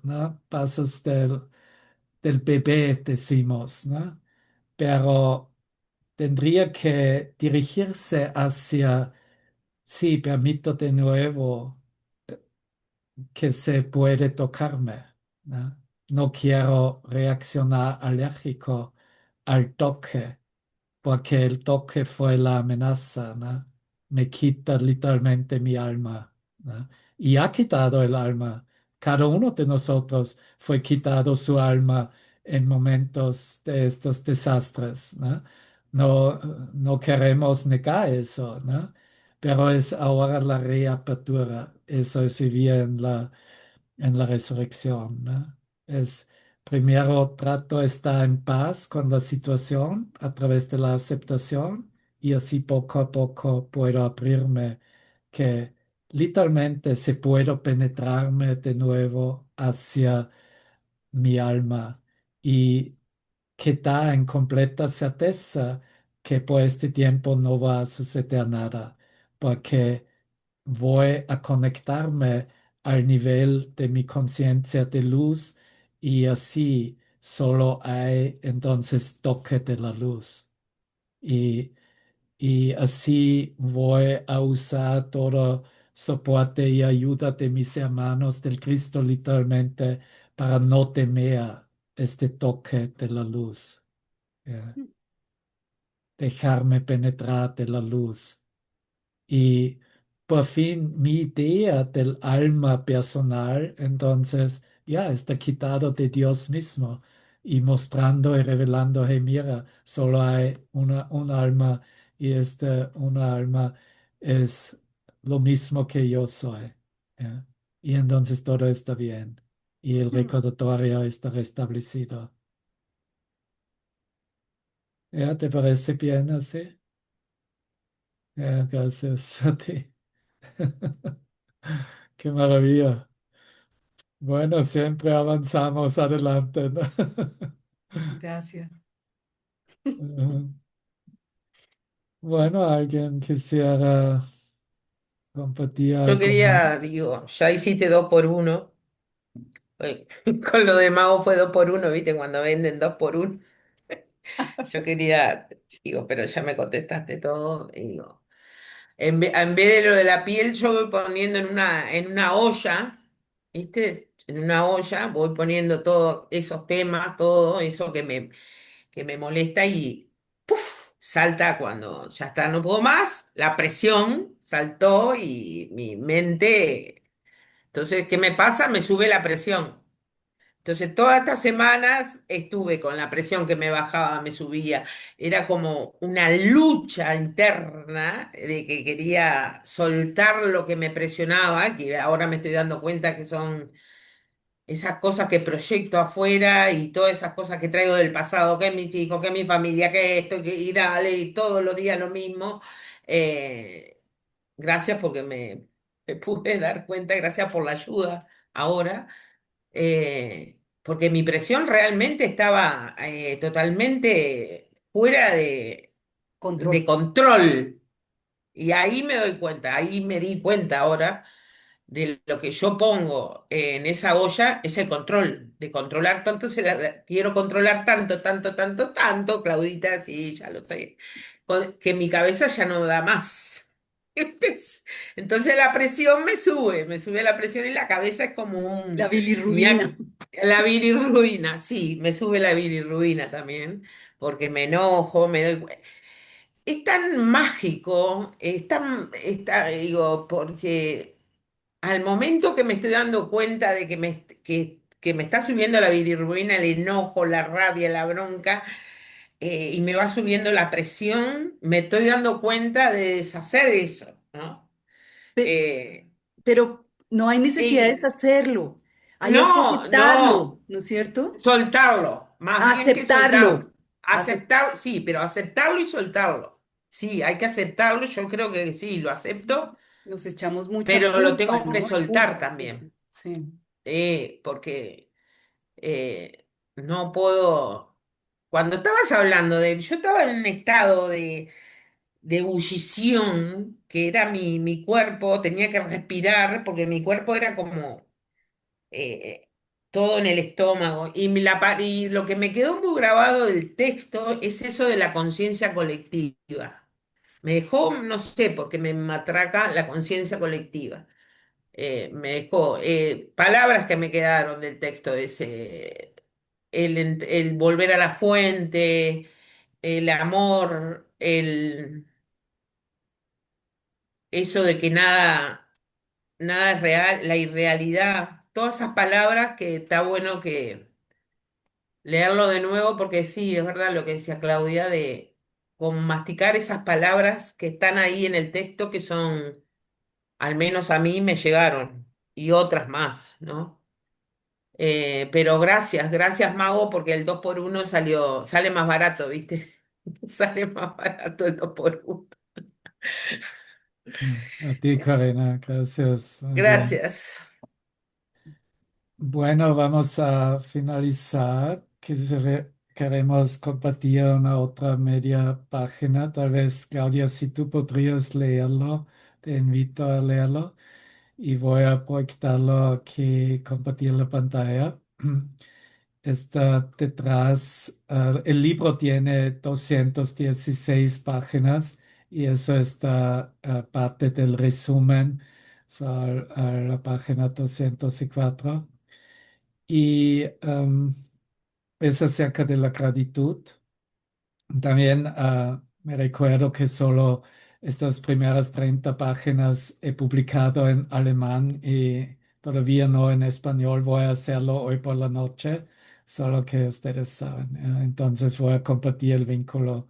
¿No? Pasos del bebé, decimos, ¿no? pero tendría que dirigirse hacia, sí, permito de nuevo que se puede tocarme, ¿no? No quiero reaccionar alérgico al toque, porque el toque fue la amenaza, ¿no? Me quita literalmente mi alma, ¿no? Y ha quitado el alma. Cada uno de nosotros fue quitado su alma en momentos de estos desastres, ¿no? No, no queremos negar eso, ¿no? Pero es ahora la reapertura. Eso es vivir en la resurrección, ¿no? Es primero trato de estar en paz con la situación a través de la aceptación y así poco a poco puedo abrirme que literalmente se puedo penetrarme de nuevo hacia mi alma y que está en completa certeza que por este tiempo no va a suceder nada, porque voy a conectarme al nivel de mi conciencia de luz y así solo hay entonces toque de la luz. Y, y así voy a usar todo soporte y ayuda de mis hermanos del Cristo literalmente para no temer este toque de la luz. eh, Dejarme penetrar de la luz. Y por fin mi idea del alma personal, entonces ya está quitado de Dios mismo y mostrando y revelando, hey, mira, solo hay un alma y una alma es lo mismo que yo soy. ¿Ya? Y entonces todo está bien y el Mm. recordatorio está restablecido. ¿Ya te parece bien así? Ya, gracias a ti. Qué maravilla. Bueno, siempre avanzamos adelante, ¿no? Gracias. Ujú. Bueno, alguien quisiera compartir Yo algo quería, más. digo, ya hiciste 2 por 1. eh, Con lo de Mago fue 2 por 1, ¿viste? Cuando venden 2 por 1. Yo quería, digo, pero ya me contestaste todo. Y digo, en vez de lo de la piel, yo voy poniendo en una olla, ¿viste? En una olla voy poniendo todos esos temas, todo eso que me molesta y ¡puf! Salta cuando ya está, no puedo más. La presión saltó y mi mente. Entonces, ¿qué me pasa? Me sube la presión. Entonces, todas estas semanas estuve con la presión que me bajaba, me subía. Era como una lucha interna de que quería soltar lo que me presionaba, que ahora me estoy dando cuenta que son esas cosas que proyecto afuera y todas esas cosas que traigo del pasado, que mis hijos, que mi familia, que esto, y dale, y todos los días lo mismo. Eh, Gracias porque me pude dar cuenta, gracias por la ayuda ahora, porque mi presión realmente estaba totalmente fuera de Control. control. Y ahí me doy cuenta, ahí me di cuenta ahora de lo que yo pongo en esa olla es el control, de controlar tanto, quiero controlar tanto, tanto, tanto, tanto, Claudita, sí, ya lo sé, que mi cabeza ya no da más. Entonces la presión me sube la presión y la cabeza es como La un bilirrubina. ñac- la bilirrubina, sí, me sube la bilirrubina también, porque me enojo, es tan mágico, digo, porque al momento que me estoy dando cuenta de que me está subiendo la bilirrubina, el enojo, la rabia, la bronca, y me va subiendo la presión, me estoy dando cuenta de deshacer eso, ¿no? Pe- Eh, Pero no hay necesidad de y deshacerlo. Ahí hay que no, aceptarlo, no, ¿no es cierto? soltarlo, más bien que soltarlo. Aceptarlo. Acep- Aceptar, sí, pero aceptarlo y soltarlo. Sí, hay que aceptarlo, yo creo que sí, lo acepto, Nos echamos mucha pero lo culpa, tengo que ¿no? soltar también. Sí. Porque no puedo. Cuando estabas hablando yo estaba en un estado de ebullición, que era mi cuerpo, tenía que respirar, porque mi cuerpo era como, eh, todo en el estómago. Y lo que me quedó muy grabado del texto es eso de la conciencia colectiva. Me dejó, no sé, porque me matraca la conciencia colectiva. Me dejó palabras que me quedaron del texto ese, el volver a la fuente, el amor, eso de que nada es real, la irrealidad, todas esas palabras que está bueno que leerlo de nuevo porque sí, es verdad lo que decía Claudia, de como masticar esas palabras que están ahí en el texto que son, al menos a mí me llegaron y otras más, ¿no? Pero gracias Mago, porque el 2x1 sale más barato, ¿viste? Sale más barato el 2x1. A ti, Karina, gracias. Muy bien. Gracias. Bueno, vamos a finalizar. Queremos compartir una otra media página. Tal vez, Claudia, si tú podrías leerlo, te invito a leerlo y voy a proyectarlo aquí, compartir la pantalla. Está detrás, el libro tiene 216 páginas y eso está parte del resumen, so, a la página 204. Y es acerca de la gratitud. También me recuerdo que solo estas primeras 30 páginas he publicado en alemán y todavía no en español. Voy a hacerlo hoy por la noche, solo que ustedes saben. Entonces voy a compartir el vínculo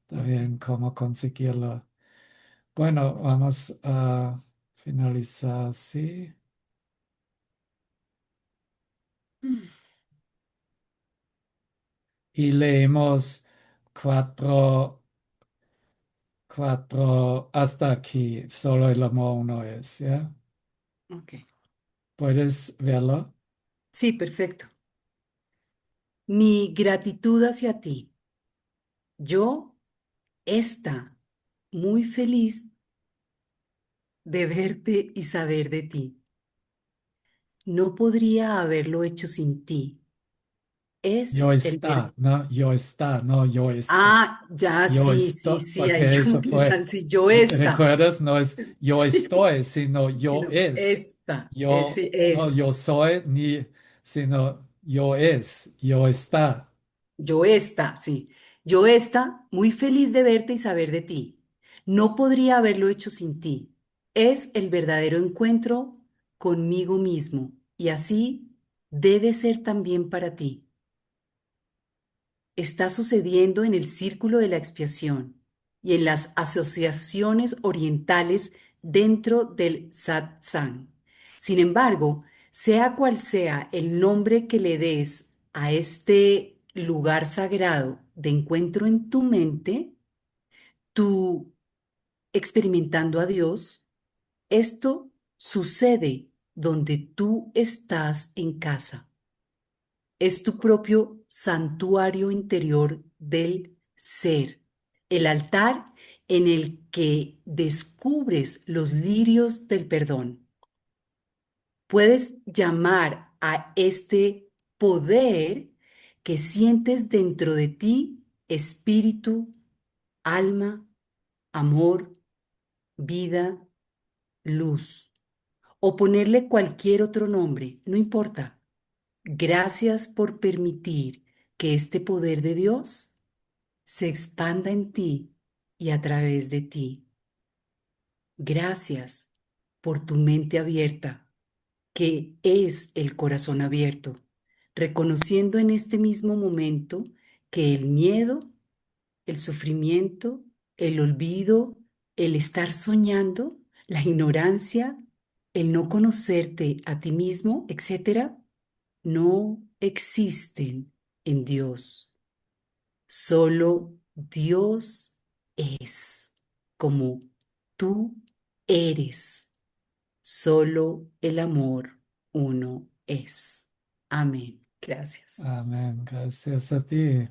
también, cómo conseguirlo. Bueno, vamos a finalizar así. Y leemos cuatro. Cuatro hasta aquí, solo el amor uno es, ¿ya? Ok. ¿Puedes verlo? Sí, perfecto. Mi gratitud hacia ti. Yo está muy feliz de verte y saber de ti. No podría haberlo hecho sin ti. Yo Es el ver. está, no, yo está, no, yo estoy. Ah, ya, Yo sí, sí, estoy, sí, ahí porque eso fue, empiezan. Sí, yo esta. ¿recuerdas? No es yo Sí, estoy, sino yo sino es. esta. Yo, Sí, no yo es. soy, ni, sino yo es, yo está. Yo esta, sí. Yo esta, muy feliz de verte y saber de ti. No podría haberlo hecho sin ti. Es el verdadero encuentro conmigo mismo y así debe ser también para ti. Está sucediendo en el círculo de la expiación y en las asociaciones orientales dentro del satsang. Sin embargo, sea cual sea el nombre que le des a este lugar sagrado de encuentro en tu mente, tú experimentando a Dios, esto sucede donde tú estás en casa. Es tu propio santuario interior del ser, el altar en el que descubres los lirios del perdón. Puedes llamar a este poder que sientes dentro de ti espíritu, alma, amor, vida, luz, o ponerle cualquier otro nombre, no importa. Gracias por permitir que este poder de Dios se expanda en ti y a través de ti. Gracias por tu mente abierta, que es el corazón abierto, reconociendo en este mismo momento que el miedo, el sufrimiento, el olvido, el estar soñando, la ignorancia, el no conocerte a ti mismo, etcétera, no existen en Dios. Solo Dios es como tú eres. Solo el amor uno es. Amén. Gracias. Amén, gracias a ti.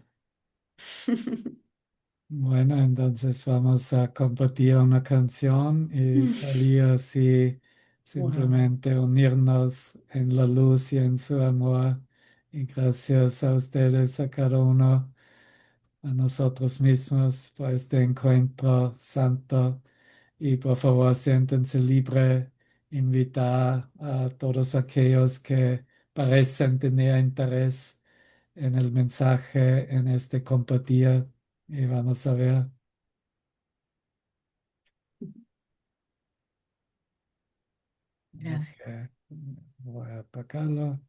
Bueno, entonces vamos a compartir una canción y salir así Wow. simplemente unirnos en la luz y en su amor. Y gracias a ustedes, a cada uno, a nosotros mismos por este encuentro santo. Y por favor, siéntense libre, invitar a todos aquellos que parecen tener interés en el mensaje, en este compartir. Y vamos a ver. Gracias. Ok, voy a apagarlo.